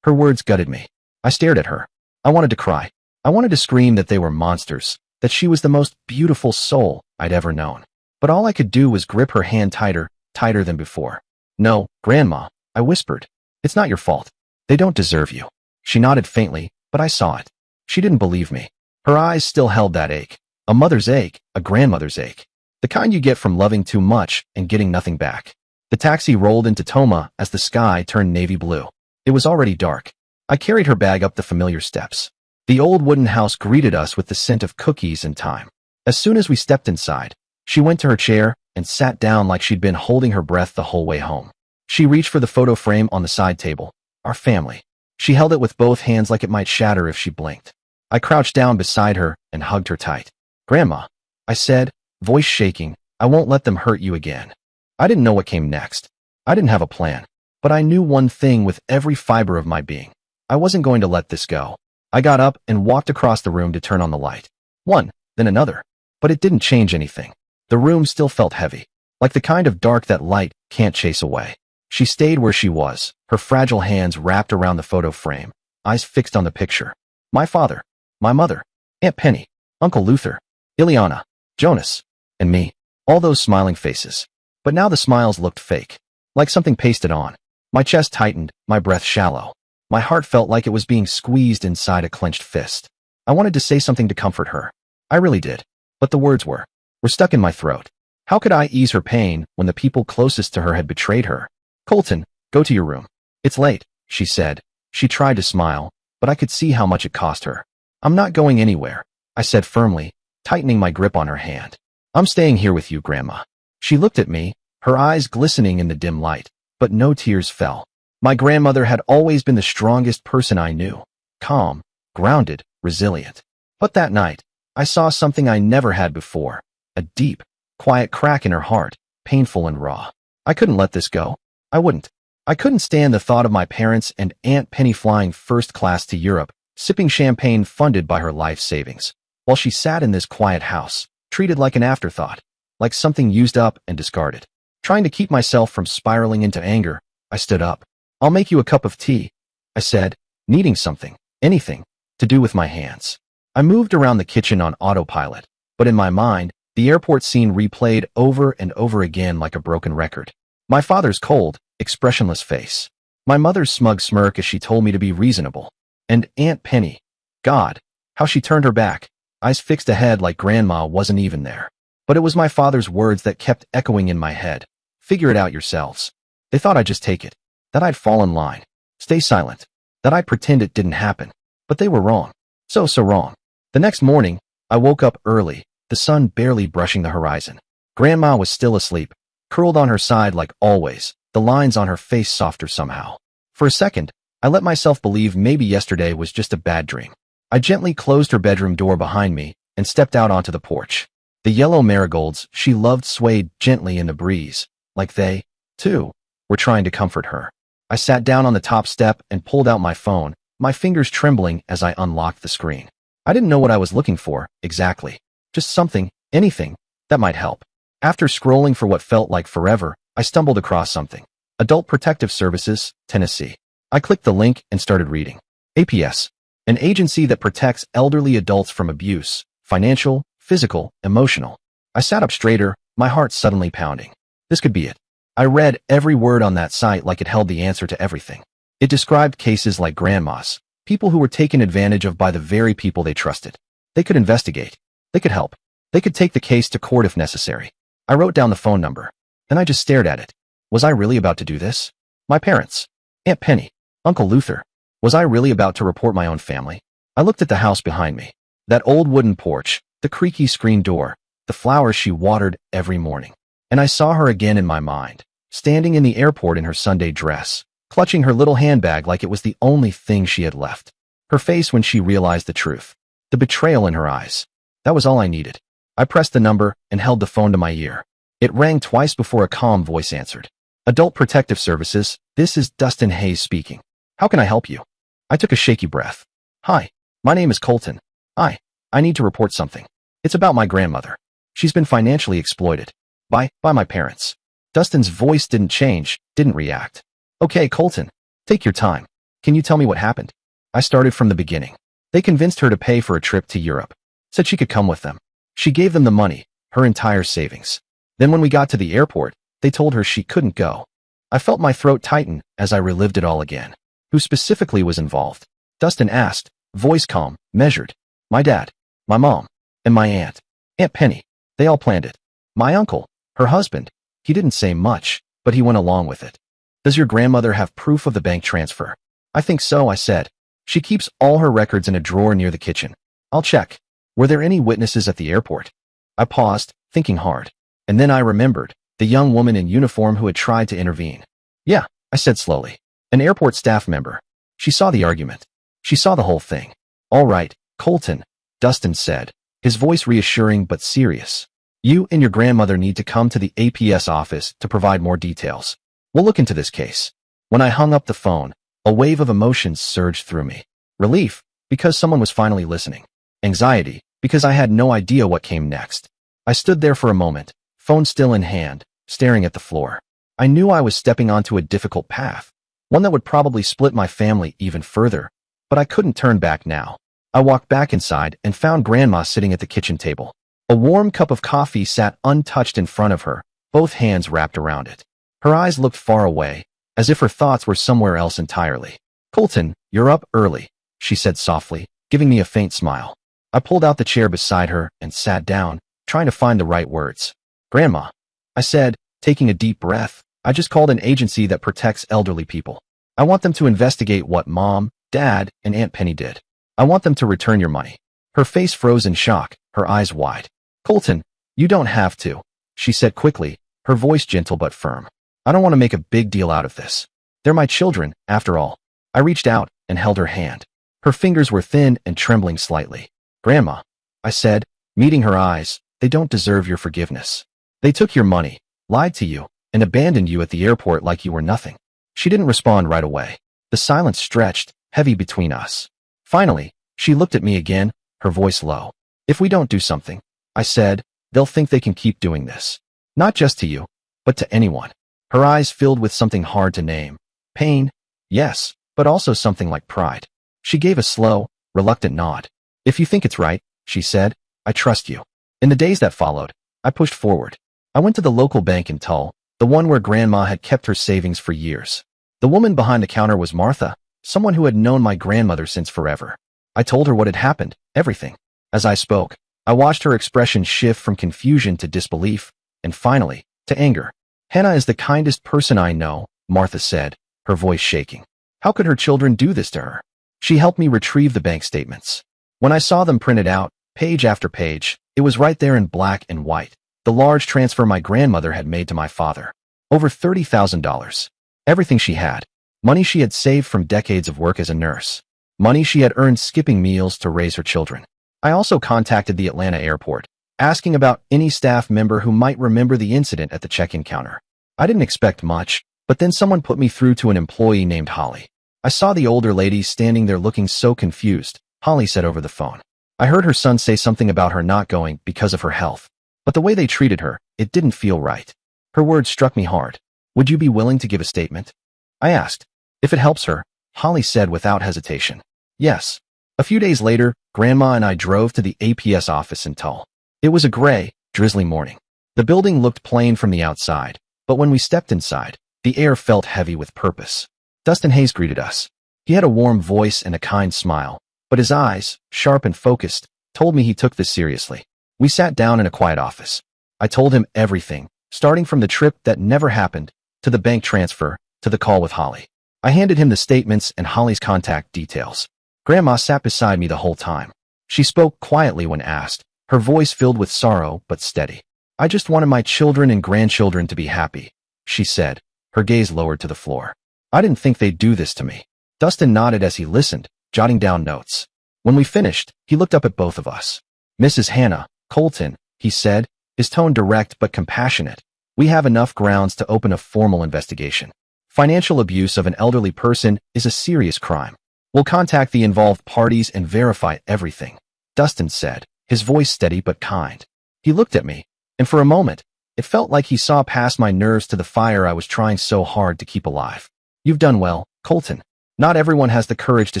Her words gutted me. I stared at her. I wanted to cry. I wanted to scream that they were monsters, that she was the most beautiful soul I'd ever known. But all I could do was grip her hand tighter, tighter than before. "No, Grandma," I whispered. "It's not your fault. They don't deserve you." She nodded faintly, but I saw it. She didn't believe me. Her eyes still held that ache. A mother's ache, a grandmother's ache. The kind you get from loving too much and getting nothing back. The taxi rolled into Toma as the sky turned navy blue. It was already dark. I carried her bag up the familiar steps. The old wooden house greeted us with the scent of cookies and thyme. As soon as we stepped inside, she went to her chair and sat down like she'd been holding her breath the whole way home. She reached for the photo frame on the side table. Our family. She held it with both hands like it might shatter if she blinked. I crouched down beside her and hugged her tight. "Grandma," I said, voice shaking, "I won't let them hurt you again." I didn't know what came next. I didn't have a plan. But I knew one thing with every fiber of my being. I wasn't going to let this go. I got up and walked across the room to turn on the light. One, then another. But it didn't change anything. The room still felt heavy. Like the kind of dark that light can't chase away. She stayed where she was, her fragile hands wrapped around the photo frame, eyes fixed on the picture. My father, my mother, Aunt Penny, Uncle Luther, Ileana, Jonas, and me. All those smiling faces. But now the smiles looked fake. Like something pasted on. My chest tightened, my breath shallow. My heart felt like it was being squeezed inside a clenched fist. I wanted to say something to comfort her. I really did. But the words were stuck in my throat. How could I ease her pain when the people closest to her had betrayed her? "Colton, go to your room. It's late," she said. She tried to smile, but I could see how much it cost her. "I'm not going anywhere," I said firmly, tightening my grip on her hand. "I'm staying here with you, Grandma." She looked at me, her eyes glistening in the dim light, but no tears fell. My grandmother had always been the strongest person I knew. Calm, grounded, resilient. But that night, I saw something I never had before. A deep, quiet crack in her heart, painful and raw. I couldn't let this go. I wouldn't. I couldn't stand the thought of my parents and Aunt Penny flying first class to Europe, sipping champagne funded by her life savings, while she sat in this quiet house, treated like an afterthought, like something used up and discarded. Trying to keep myself from spiraling into anger, I stood up. "I'll make you a cup of tea," I said, needing something, anything, to do with my hands. I moved around the kitchen on autopilot, but in my mind, the airport scene replayed over and over again like a broken record. My father's cold, expressionless face. My mother's smug smirk as she told me to be reasonable. And Aunt Penny. God, how she turned her back, eyes fixed ahead like Grandma wasn't even there. But it was my father's words that kept echoing in my head. "Figure it out yourselves." They thought I'd just take it. That I'd fall in line. Stay silent. That I'd pretend it didn't happen. But they were wrong. So wrong. The next morning, I woke up early, the sun barely brushing the horizon. Grandma was still asleep, curled on her side like always, the lines on her face softer somehow. For a second, I let myself believe maybe yesterday was just a bad dream. I gently closed her bedroom door behind me and stepped out onto the porch. The yellow marigolds she loved swayed gently in the breeze, like they, too, were trying to comfort her. I sat down on the top step and pulled out my phone, my fingers trembling as I unlocked the screen. I didn't know what I was looking for, exactly. Just something, anything, that might help. After scrolling for what felt like forever, I stumbled across something. Adult Protective Services, Tennessee. I clicked the link and started reading. APS, an agency that protects elderly adults from abuse, financial, physical, emotional. I sat up straighter, my heart suddenly pounding. This could be it. I read every word on that site like it held the answer to everything. It described cases like grandmas, people who were taken advantage of by the very people they trusted. They could investigate. They could help. They could take the case to court if necessary. I wrote down the phone number. Then I just stared at it. Was I really about to do this? My parents. Aunt Penny. Uncle Luther. Was I really about to report my own family? I looked at the house behind me. That old wooden porch, the creaky screen door, the flowers she watered every morning. And I saw her again in my mind, standing in the airport in her Sunday dress, clutching her little handbag like it was the only thing she had left. Her face when she realized the truth. The betrayal in her eyes. That was all I needed. I pressed the number and held the phone to my ear. It rang twice before a calm voice answered. Adult Protective Services, this is Dustin Hayes speaking. How can I help you? I took a shaky breath. Hi, my name is Colton. I need to report something. It's about my grandmother. She's been financially exploited. By my parents. Dustin's voice didn't change, didn't react. Okay, Colton, take your time. Can you tell me what happened? I started from the beginning. They convinced her to pay for a trip to Europe. Said she could come with them. She gave them the money, her entire savings. Then when we got to the airport, they told her she couldn't go. I felt my throat tighten as I relived it all again. Who specifically was involved? Dustin asked, voice calm, measured. My dad, my mom, and my aunt. Aunt Penny. They all planned it. My uncle, her husband, he didn't say much, but he went along with it. Does your grandmother have proof of the bank transfer? I think so, I said. She keeps all her records in a drawer near the kitchen. I'll check. Were there any witnesses at the airport? I paused, thinking hard. And then I remembered, the young woman in uniform who had tried to intervene. Yeah, I said slowly. An airport staff member. She saw the argument. She saw the whole thing. All right, Colton, Dustin said, his voice reassuring but serious. You and your grandmother need to come to the APS office to provide more details. We'll look into this case. When I hung up the phone, a wave of emotions surged through me. Relief, because someone was finally listening. Anxiety, because I had no idea what came next. I stood there for a moment, phone still in hand, staring at the floor. I knew I was stepping onto a difficult path, one that would probably split my family even further, but I couldn't turn back now. I walked back inside and found Grandma sitting at the kitchen table. A warm cup of coffee sat untouched in front of her, both hands wrapped around it. Her eyes looked far away, as if her thoughts were somewhere else entirely. Colton, you're up early, she said softly, giving me a faint smile. I pulled out the chair beside her and sat down, trying to find the right words. Grandma, I said, taking a deep breath, I just called an agency that protects elderly people. I want them to investigate what Mom, Dad, and Aunt Penny did. I want them to return your money. Her face froze in shock, her eyes wide. Colton, you don't have to, she said quickly, her voice gentle but firm. I don't want to make a big deal out of this. They're my children, after all. I reached out and held her hand. Her fingers were thin and trembling slightly. Grandma, I said, meeting her eyes, they don't deserve your forgiveness. They took your money, lied to you, and abandoned you at the airport like you were nothing. She didn't respond right away. The silence stretched, heavy between us. Finally, she looked at me again, her voice low. If we don't do something, I said, they'll think they can keep doing this. Not just to you, but to anyone. Her eyes filled with something hard to name. Pain, yes, but also something like pride. She gave a slow, reluctant nod. If you think it's right, she said, I trust you. In the days that followed, I pushed forward. I went to the local bank in Tull, the one where Grandma had kept her savings for years. The woman behind the counter was Martha, someone who had known my grandmother since forever. I told her what had happened, everything. As I spoke, I watched her expression shift from confusion to disbelief, and finally, to anger. Hannah is the kindest person I know, Martha said, her voice shaking. How could her children do this to her? She helped me retrieve the bank statements. When I saw them printed out, page after page, it was right there in black and white. The large transfer my grandmother had made to my father. Over $30,000. Everything she had. Money she had saved from decades of work as a nurse. Money she had earned skipping meals to raise her children. I also contacted the Atlanta airport, asking about any staff member who might remember the incident at the check-in counter. I didn't expect much, But then someone put me through to an employee named Holly. I saw the older lady standing there looking so confused. Holly said over the phone. I heard her son say something about her not going because of her health. But the way they treated her, it didn't feel right. Her words struck me hard. Would you be willing to give a statement? I asked. If it helps her, Holly said without hesitation. Yes. A few days later, Grandma and I drove to the APS office in Tull. It was a gray, drizzly morning. The building looked plain from the outside, but when we stepped inside, the air felt heavy with purpose. Dustin Hayes greeted us. He had a warm voice and a kind smile, but his eyes, sharp and focused, told me he took this seriously. We sat down in a quiet office. I told him everything, starting from the trip that never happened, to the bank transfer, to the call with Holly. I handed him the statements and Holly's contact details. Grandma sat beside me the whole time. She spoke quietly when asked, her voice filled with sorrow but steady. I just wanted my children and grandchildren to be happy, she said, her gaze lowered to the floor. I didn't think they'd do this to me. Dustin nodded as he listened, jotting down notes. When we finished, he looked up at both of us. Mrs. Hannah, Colton, he said, his tone direct but compassionate. We have enough grounds to open a formal investigation. Financial abuse of an elderly person is a serious crime. We'll contact the involved parties and verify everything, Dustin said, his voice steady but kind. He looked at me, and for a moment, it felt like he saw past my nerves to the fire I was trying so hard to keep alive. You've done well, Colton. Not everyone has the courage to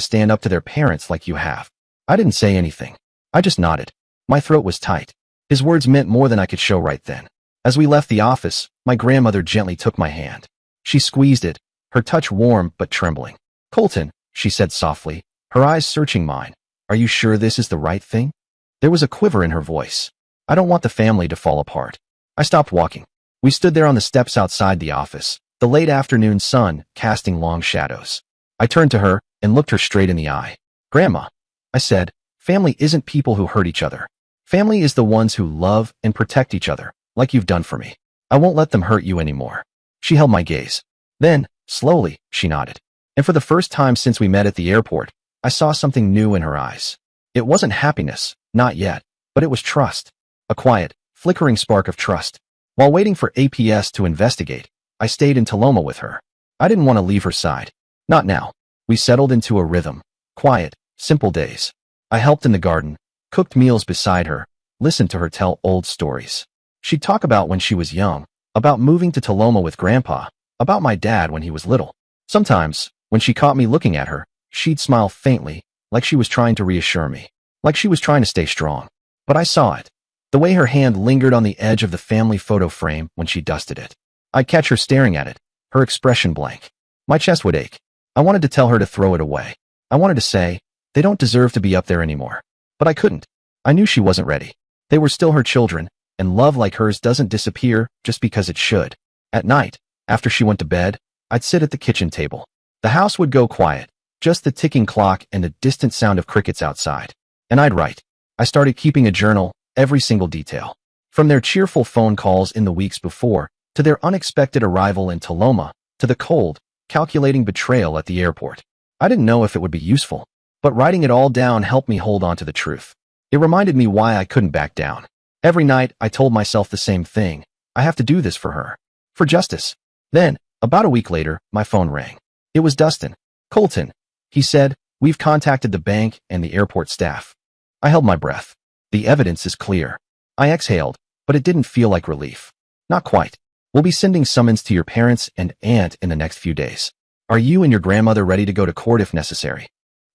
stand up to their parents like you have. I didn't say anything. I just nodded. My throat was tight. His words meant more than I could show right then. As we left the office, my grandmother gently took my hand. She squeezed it, her touch warm but trembling. Colton, she said softly, her eyes searching mine. Are you sure this is the right thing? There was a quiver in her voice. I don't want the family to fall apart. I stopped walking. We stood there on the steps outside the office, the late afternoon sun casting long shadows. I turned to her and looked her straight in the eye. Grandma, I said, family isn't people who hurt each other. Family is the ones who love and protect each other, like you've done for me. I won't let them hurt you anymore. She held my gaze. Then, slowly, she nodded. And for the first time since we met at the airport, I saw something new in her eyes. It wasn't happiness, not yet, but it was trust. A quiet, flickering spark of trust. While waiting for APS to investigate, I stayed in Taloma with her. I didn't want to leave her side. Not now. We settled into a rhythm. Quiet, simple days. I helped in the garden, cooked meals beside her, listened to her tell old stories. She'd talk about when she was young, about moving to Taloma with Grandpa, about my dad when he was little. Sometimes, when she caught me looking at her, she'd smile faintly, like she was trying to reassure me, like she was trying to stay strong. But I saw it. The way her hand lingered on the edge of the family photo frame when she dusted it. I'd catch her staring at it, her expression blank. My chest would ache. I wanted to tell her to throw it away. I wanted to say, they don't deserve to be up there anymore. But I couldn't. I knew she wasn't ready. They were still her children, and love like hers doesn't disappear just because it should. At night, after she went to bed, I'd sit at the kitchen table. The house would go quiet, just the ticking clock and the distant sound of crickets outside. And I'd write. I started keeping a journal, every single detail. From their cheerful phone calls in the weeks before, to their unexpected arrival in Taloma, to the cold, calculating betrayal at the airport. I didn't know if it would be useful, but writing it all down helped me hold on to the truth. It reminded me why I couldn't back down. Every night, I told myself the same thing. I have to do this for her. For justice. Then, about a week later, my phone rang. It was Dustin. Colton. He said, we've contacted the bank and the airport staff. I held my breath. The evidence is clear. I exhaled, but it didn't feel like relief. Not quite. We'll be sending summons to your parents and aunt in the next few days. Are you and your grandmother ready to go to court if necessary?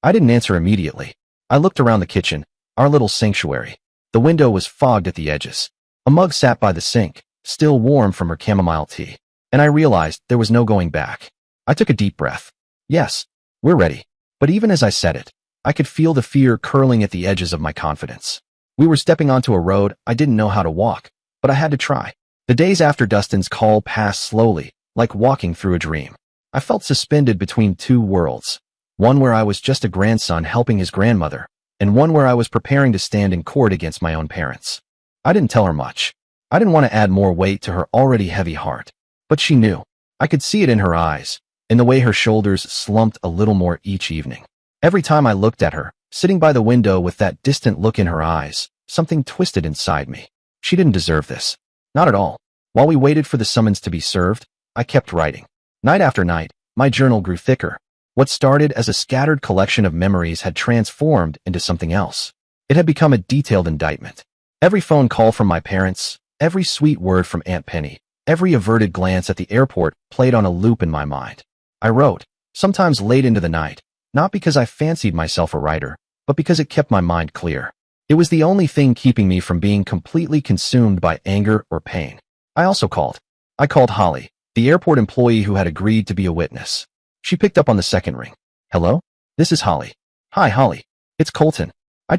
I didn't answer immediately. I looked around the kitchen, our little sanctuary. The window was fogged at the edges. A mug sat by the sink, still warm from her chamomile tea. And I realized there was no going back. I took a deep breath. Yes, we're ready. But even as I said it, I could feel the fear curling at the edges of my confidence. We were stepping onto a road I didn't know how to walk, but I had to try. The days after Dustin's call passed slowly, like walking through a dream. I felt suspended between two worlds. One where I was just a grandson helping his grandmother, and one where I was preparing to stand in court against my own parents. I didn't tell her much. I didn't want to add more weight to her already heavy heart. But she knew. I could see it in her eyes, in the way her shoulders slumped a little more each evening. Every time I looked at her, sitting by the window with that distant look in her eyes, something twisted inside me. She didn't deserve this. Not at all. While we waited for the summons to be served, I kept writing. Night after night, my journal grew thicker. What started as a scattered collection of memories had transformed into something else. It had become a detailed indictment. Every phone call from my parents, every sweet word from Aunt Penny, every averted glance at the airport played on a loop in my mind. I wrote, sometimes late into the night, not because I fancied myself a writer, but because it kept my mind clear. It was the only thing keeping me from being completely consumed by anger or pain. I also called. I called Holly, the airport employee who had agreed to be a witness. She picked up on the second ring. Hello? This is Holly. Hi, Holly. It's Colton. I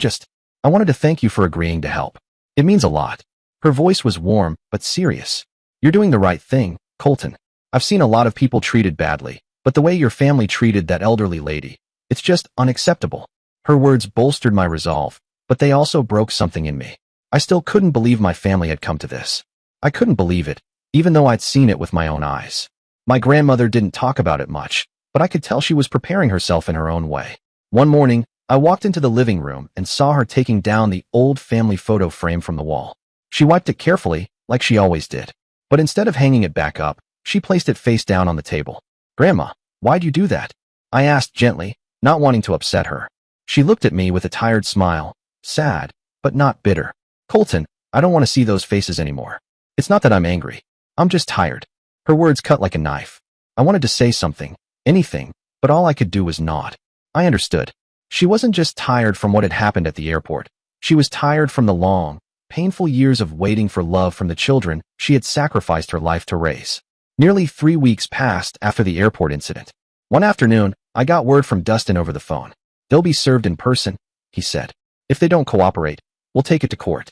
wanted to thank you for agreeing to help. It means a lot. Her voice was warm, but serious. You're doing the right thing, Colton. I've seen a lot of people treated badly, but the way your family treated that elderly lady, it's just unacceptable. Her words bolstered my resolve, but they also broke something in me. I still couldn't believe my family had come to this. I couldn't believe it, even though I'd seen it with my own eyes. My grandmother didn't talk about it much, but I could tell she was preparing herself in her own way. One morning, I walked into the living room and saw her taking down the old family photo frame from the wall. She wiped it carefully, like she always did. But instead of hanging it back up, she placed it face down on the table. Grandma, why'd you do that? I asked gently, not wanting to upset her. She looked at me with a tired smile, sad, but not bitter. Colton, I don't want to see those faces anymore. It's not that I'm angry. I'm just tired. Her words cut like a knife. I wanted to say something, anything, but all I could do was nod. I understood. She wasn't just tired from what had happened at the airport. She was tired from the long, painful years of waiting for love from the children she had sacrificed her life to raise. Nearly 3 weeks passed after the airport incident. One afternoon, I got word from Dustin over the phone. They'll be served in person, he said. If they don't cooperate, we'll take it to court.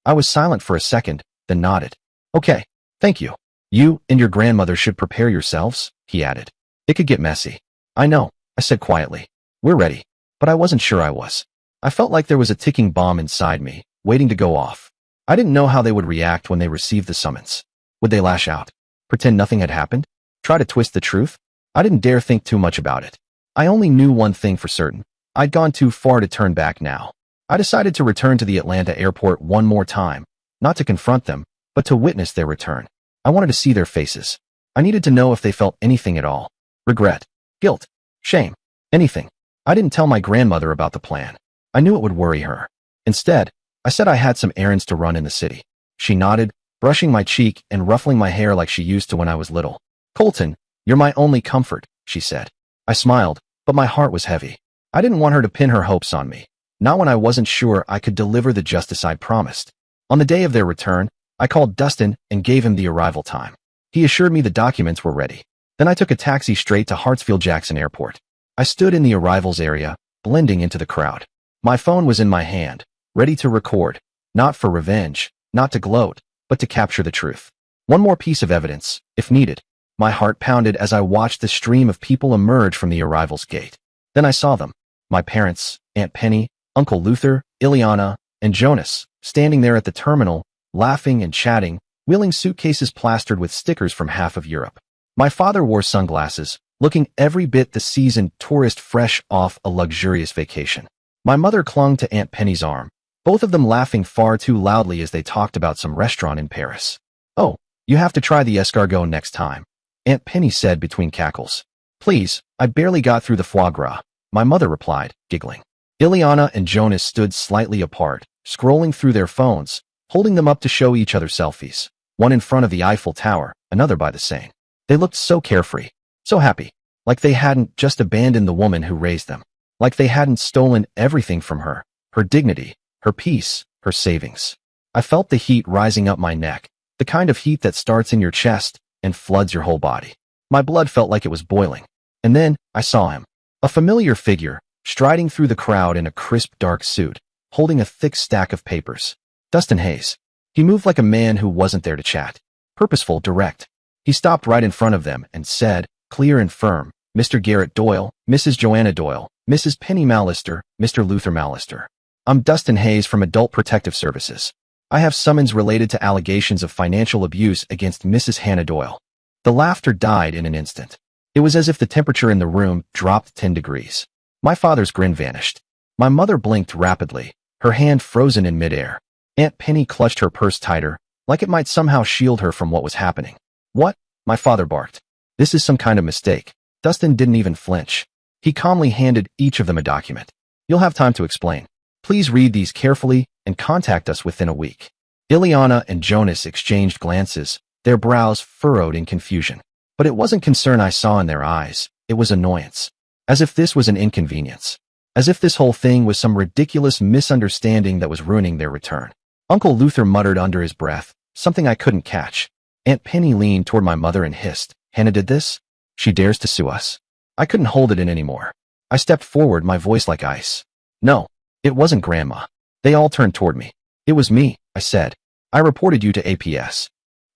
I was silent for a second, then nodded. Okay, thank you. You and your grandmother should prepare yourselves, he added. It could get messy. I know, I said quietly. We're ready. But I wasn't sure I was. I felt like there was a ticking bomb inside me, waiting to go off. I didn't know how they would react when they received the summons. Would they lash out? Pretend nothing had happened? Try to twist the truth? I didn't dare think too much about it. I only knew one thing for certain. I'd gone too far to turn back now. I decided to return to the Atlanta airport one more time, not to confront them, but to witness their return. I wanted to see their faces. I needed to know if they felt anything at all. Regret, guilt, shame, anything. I didn't tell my grandmother about the plan. I knew it would worry her. Instead, I said I had some errands to run in the city. She nodded, brushing my cheek and ruffling my hair like she used to when I was little. Colton, you're my only comfort, she said. I smiled, but my heart was heavy. I didn't want her to pin her hopes on me, not when I wasn't sure I could deliver the justice I'd promised. On the day of their return, I called Dustin and gave him the arrival time. He assured me the documents were ready. Then I took a taxi straight to Hartsfield-Jackson Airport. I stood in the arrivals area, blending into the crowd. My phone was in my hand, ready to record, not for revenge, not to gloat, but to capture the truth. One more piece of evidence, if needed. My heart pounded as I watched the stream of people emerge from the arrivals gate. Then I saw them. My parents, Aunt Penny, Uncle Luther, Ileana, and Jonas, standing there at the terminal, laughing and chatting, wheeling suitcases plastered with stickers from half of Europe. My father wore sunglasses, looking every bit the seasoned tourist fresh off a luxurious vacation. My mother clung to Aunt Penny's arm, both of them laughing far too loudly as they talked about some restaurant in Paris. Oh, you have to try the escargot next time, Aunt Penny said between cackles. Please, I barely got through the foie gras, my mother replied, giggling. Ileana and Jonas stood slightly apart, scrolling through their phones, holding them up to show each other selfies, one in front of the Eiffel Tower, another by the Seine. They looked so carefree, so happy, like they hadn't just abandoned the woman who raised them, like they hadn't stolen everything from her, her dignity, her peace, her savings. I felt the heat rising up my neck, the kind of heat that starts in your chest and floods your whole body. My blood felt like it was boiling. And then I saw him, a familiar figure, striding through the crowd in a crisp dark suit, holding a thick stack of papers. Dustin Hayes. He moved like a man who wasn't there to chat. Purposeful, direct. He stopped right in front of them and said, clear and firm, Mr. Garrett Doyle, Mrs. Joanna Doyle, Mrs. Penny Mallister, Mr. Luther Mallister. I'm Dustin Hayes from Adult Protective Services. I have summons related to allegations of financial abuse against Mrs. Hannah Doyle. The laughter died in an instant. It was as if the temperature in the room dropped 10 degrees. My father's grin vanished. My mother blinked rapidly, her hand frozen in midair. Aunt Penny clutched her purse tighter, like it might somehow shield her from what was happening. What? My father barked. This is some kind of mistake. Dustin didn't even flinch. He calmly handed each of them a document. You'll have time to explain. Please read these carefully and contact us within a week. Ileana and Jonas exchanged glances, their brows furrowed in confusion. But it wasn't concern I saw in their eyes, it was annoyance. As if this was an inconvenience. As if this whole thing was some ridiculous misunderstanding that was ruining their return. Uncle Luther muttered under his breath, something I couldn't catch. Aunt Penny leaned toward my mother and hissed, Hannah did this? She dares to sue us. I couldn't hold it in anymore. I stepped forward, my voice like ice. No, it wasn't Grandma. They all turned toward me. It was me, I said. I reported you to APS.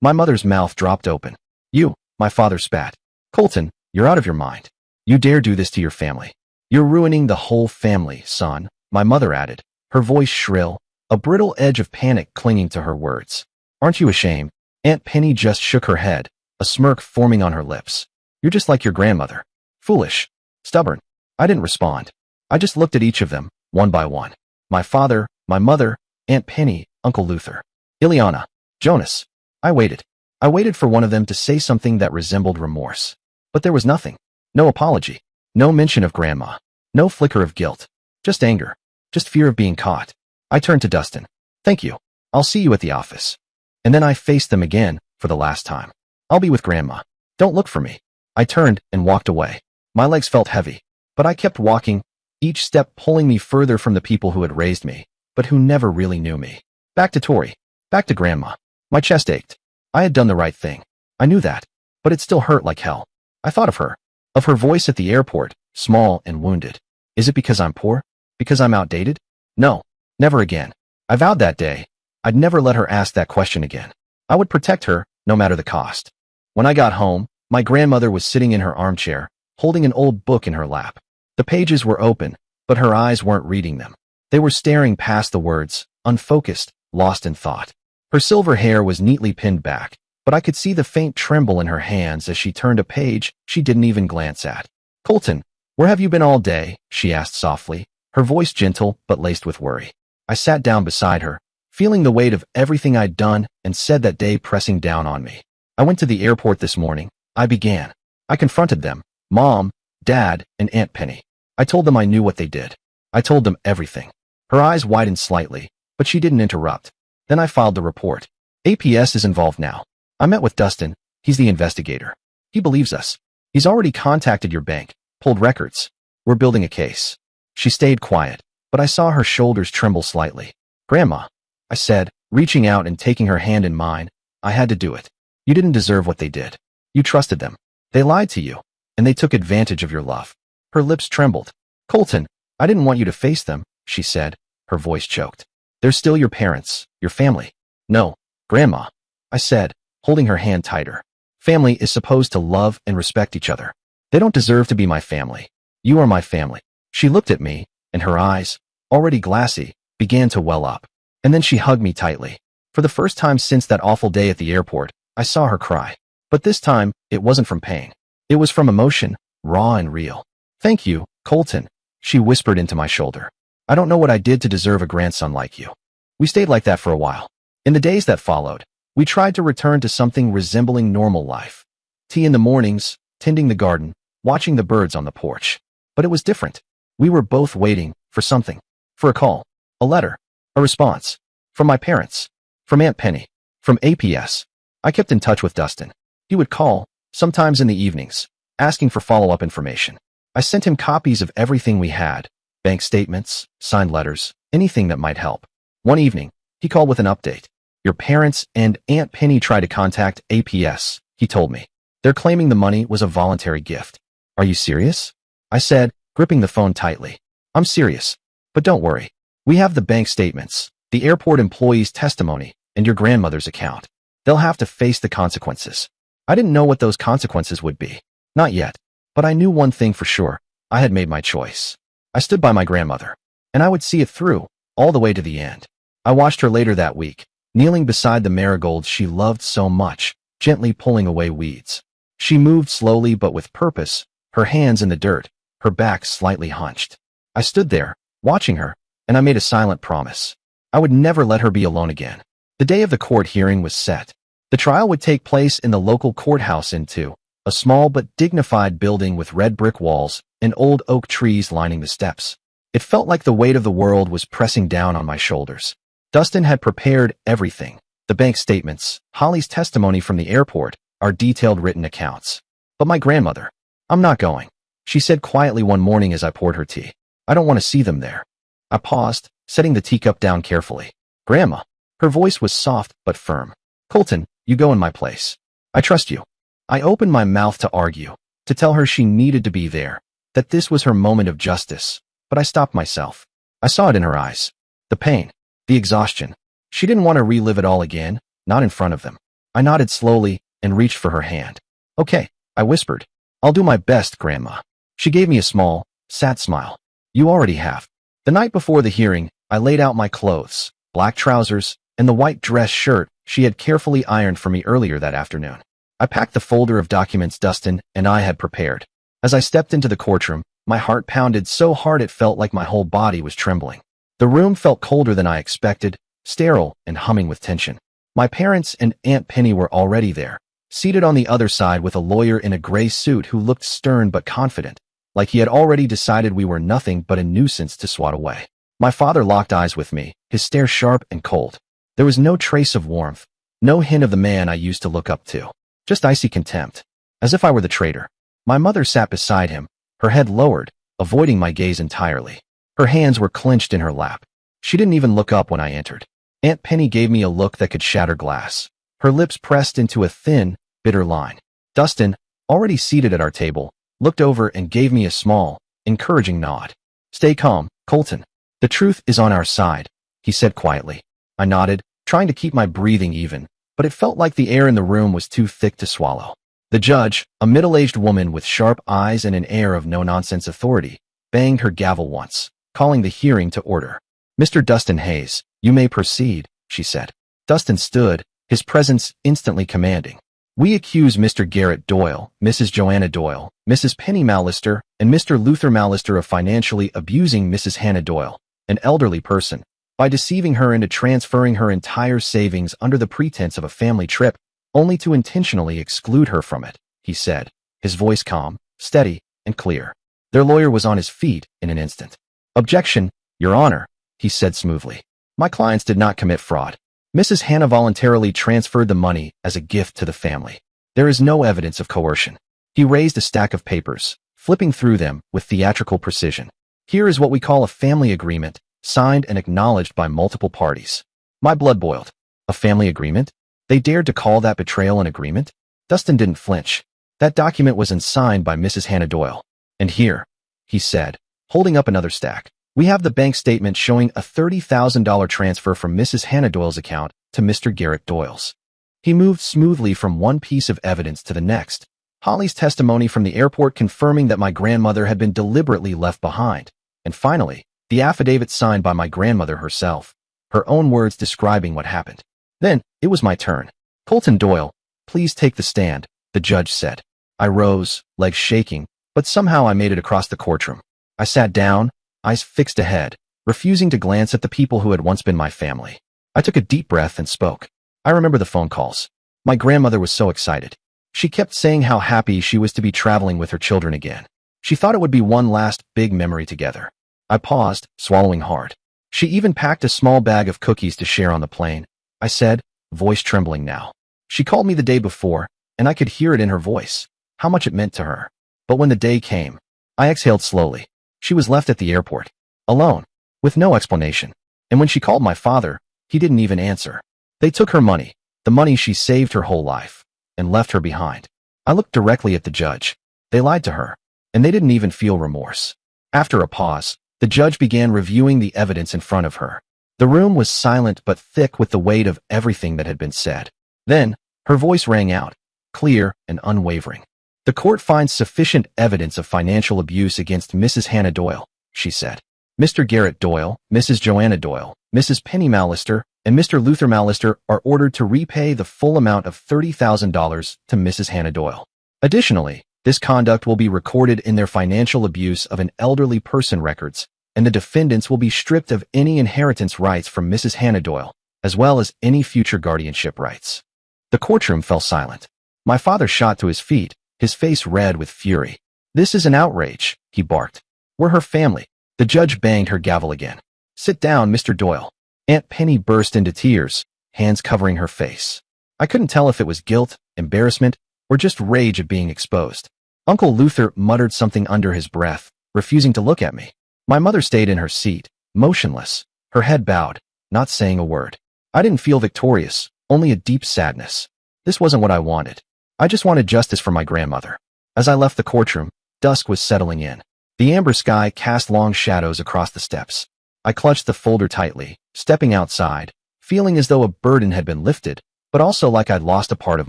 My mother's mouth dropped open. You, my father spat. Colton, you're out of your mind. You dare do this to your family. You're ruining the whole family, son, my mother added, her voice shrill, a brittle edge of panic clinging to her words. Aren't you ashamed? Aunt Penny just shook her head, a smirk forming on her lips. You're just like your grandmother. Foolish. Stubborn. I didn't respond. I just looked at each of them, one by one. My father, my mother, Aunt Penny, Uncle Luther. Ileana. Jonas. I waited. I waited for one of them to say something that resembled remorse. But there was nothing. No apology. No mention of Grandma. No flicker of guilt. Just anger. Just fear of being caught. I turned to Dustin. Thank you. I'll see you at the office. And then I faced them again, for the last time. I'll be with Grandma. Don't look for me. I turned and walked away. My legs felt heavy. But I kept walking, each step pulling me further from the people who had raised me, but who never really knew me. Back to Tori. Back to Grandma. My chest ached. I had done the right thing. I knew that. But it still hurt like hell. I thought of her. Of her voice at the airport, small and wounded. Is it because I'm poor? Because I'm outdated? No. Never again. I vowed that day. I'd never let her ask that question again. I would protect her, no matter the cost. When I got home, my grandmother was sitting in her armchair, holding an old book in her lap. The pages were open, but her eyes weren't reading them. They were staring past the words, unfocused, lost in thought. Her silver hair was neatly pinned back, but I could see the faint tremble in her hands as she turned a page she didn't even glance at. Colton, where have you been all day? She asked softly, her voice gentle but laced with worry. I sat down beside her, feeling the weight of everything I'd done and said that day pressing down on me. I went to the airport this morning. I began. I confronted them, Mom, Dad, and Aunt Penny. I told them I knew what they did. I told them everything. Her eyes widened slightly, but she didn't interrupt. Then I filed the report. APS is involved now. I met with Dustin. He's the investigator. He believes us. He's already contacted your bank, pulled records. We're building a case. She stayed quiet, but I saw her shoulders tremble slightly. Grandma, I said, reaching out and taking her hand in mine, I had to do it. You didn't deserve what they did. You trusted them. They lied to you, and they took advantage of your love. Her lips trembled. Colton, I didn't want you to face them, she said, her voice choked. They're still your parents, your family. No, Grandma, I said, holding her hand tighter. Family is supposed to love and respect each other. They don't deserve to be my family. You are my family. She looked at me, and her eyes, already glassy, began to well up. And then she hugged me tightly. For the first time since that awful day at the airport, I saw her cry. But this time, it wasn't from pain. It was from emotion, raw and real. Thank you, Colton, she whispered into my shoulder. I don't know what I did to deserve a grandson like you. We stayed like that for a while. In the days that followed, we tried to return to something resembling normal life. Tea in the mornings, tending the garden, watching the birds on the porch. But it was different. We were both waiting for something. For a call, a letter, a response. From my parents. From Aunt Penny. From APS. I kept in touch with Dustin. He would call, sometimes in the evenings, asking for follow-up information. I sent him copies of everything we had, bank statements, signed letters, anything that might help. One evening, he called with an update. Your parents and Aunt Penny tried to contact APS, he told me. They're claiming the money was a voluntary gift. Are you serious? I said, gripping the phone tightly. I'm serious. But don't worry. We have the bank statements, the airport employee's testimony, and your grandmother's account. They'll have to face the consequences. I didn't know what those consequences would be. Not yet. But I knew one thing for sure. I had made my choice. I stood by my grandmother. And I would see it through, all the way to the end. I watched her later that week, kneeling beside the marigolds she loved so much, gently pulling away weeds. She moved slowly but with purpose, her hands in the dirt, her back slightly hunched. I stood there, watching her, and I made a silent promise. I would never let her be alone again. The day of the court hearing was set. The trial would take place in the local courthouse in 2 a small but dignified building with red brick walls and old oak trees lining the steps. It felt like the weight of the world was pressing down on my shoulders. Dustin had prepared everything: the bank statements, Holly's testimony from the airport, our detailed written accounts. But my grandmother, "I'm not going," she said quietly one morning as I poured her tea. "I don't want to see them there." I paused, setting the teacup down carefully. "Grandma." Her voice was soft but firm. "Colton, you go in my place. I trust you." I opened my mouth to argue, to tell her she needed to be there, that this was her moment of justice, but I stopped myself. I saw it in her eyes. The pain, the exhaustion. She didn't want to relive it all again, not in front of them. I nodded slowly and reached for her hand. "Okay," I whispered. "I'll do my best, Grandma." She gave me a small, sad smile. "You already have." The night before the hearing, I laid out my clothes, black trousers, and the white dress shirt she had carefully ironed for me earlier that afternoon. I packed the folder of documents Dustin and I had prepared. As I stepped into the courtroom, my heart pounded so hard it felt like my whole body was trembling. The room felt colder than I expected, sterile and humming with tension. My parents and Aunt Penny were already there, seated on the other side with a lawyer in a gray suit who looked stern but confident, like he had already decided we were nothing but a nuisance to swat away. My father locked eyes with me, his stare sharp and cold. There was no trace of warmth, no hint of the man I used to look up to. Just icy contempt, as if I were the traitor. My mother sat beside him, her head lowered, avoiding my gaze entirely. Her hands were clenched in her lap. She didn't even look up when I entered. Aunt Penny gave me a look that could shatter glass. Her lips pressed into a thin, bitter line. Dustin, already seated at our table, looked over and gave me a small, encouraging nod. "Stay calm, Colton. The truth is on our side," he said quietly. I nodded, trying to keep my breathing even, but it felt like the air in the room was too thick to swallow. The judge, a middle-aged woman with sharp eyes and an air of no-nonsense authority, banged her gavel once, calling the hearing to order. "Mr. Dustin Hayes, you may proceed," she said. Dustin stood, his presence instantly commanding. "We accuse Mr. Garrett Doyle, Mrs. Joanna Doyle, Mrs. Penny Mallister, and Mr. Luther Mallister of financially abusing Mrs. Hannah Doyle, an elderly person, by deceiving her into transferring her entire savings under the pretense of a family trip, only to intentionally exclude her from it," he said, his voice calm, steady, and clear. Their lawyer was on his feet in an instant. "Objection, Your Honor," he said smoothly. "My clients did not commit fraud. Mrs. Hannah voluntarily transferred the money as a gift to the family. There is no evidence of coercion." He raised a stack of papers, flipping through them with theatrical precision. "Here is what we call a family agreement, signed and acknowledged by multiple parties." My blood boiled. A family agreement? They dared to call that betrayal an agreement? Dustin didn't flinch. "That document was unsigned by Mrs. Hannah Doyle. And here," he said, holding up another stack, "we have the bank statement showing a $30,000 transfer from Mrs. Hannah Doyle's account to Mr. Garrett Doyle's." He moved smoothly from one piece of evidence to the next. Holly's testimony from the airport confirming that my grandmother had been deliberately left behind. And finally, the affidavit signed by my grandmother herself, her own words describing what happened. Then, it was my turn. "Colton Doyle, please take the stand," the judge said. I rose, legs shaking, but somehow I made it across the courtroom. I sat down, eyes fixed ahead, refusing to glance at the people who had once been my family. I took a deep breath and spoke. I remember the phone calls. My grandmother was so excited. She kept saying how happy she was to be traveling with her children again. She thought it would be one last big memory together. I paused, swallowing hard. "She even packed a small bag of cookies to share on the plane," I said, voice trembling now. "She called me the day before, and I could hear it in her voice, how much it meant to her. But when the day came," I exhaled slowly. "She was left at the airport, alone, with no explanation. And when she called my father, he didn't even answer. They took her money, the money she saved her whole life, and left her behind." I looked directly at the judge. They lied to her, and they didn't even feel remorse. After a pause, the judge began reviewing the evidence in front of her. The room was silent but thick with the weight of everything that had been said. Then, her voice rang out, clear and unwavering. "The court finds sufficient evidence of financial abuse against Mrs. Hannah Doyle," she said. "Mr. Garrett Doyle, Mrs. Joanna Doyle, Mrs. Penny Mallister, and Mr. Luther Mallister are ordered to repay the full amount of $30,000 to Mrs. Hannah Doyle. Additionally, this conduct will be recorded in their financial abuse of an elderly person records, and the defendants will be stripped of any inheritance rights from Mrs. Hannah Doyle, as well as any future guardianship rights." The courtroom fell silent. My father shot to his feet, his face red with fury. "This is an outrage," he barked. "We're her family." The judge banged her gavel again. "Sit down, Mr. Doyle." Aunt Penny burst into tears, hands covering her face. I couldn't tell if it was guilt, embarrassment, or just rage at being exposed. Uncle Luther muttered something under his breath, refusing to look at me. My mother stayed in her seat, motionless, her head bowed, not saying a word. I didn't feel victorious, only a deep sadness. This wasn't what I wanted. I just wanted justice for my grandmother. As I left the courtroom, dusk was settling in. The amber sky cast long shadows across the steps. I clutched the folder tightly, stepping outside, feeling as though a burden had been lifted, but also like I'd lost a part of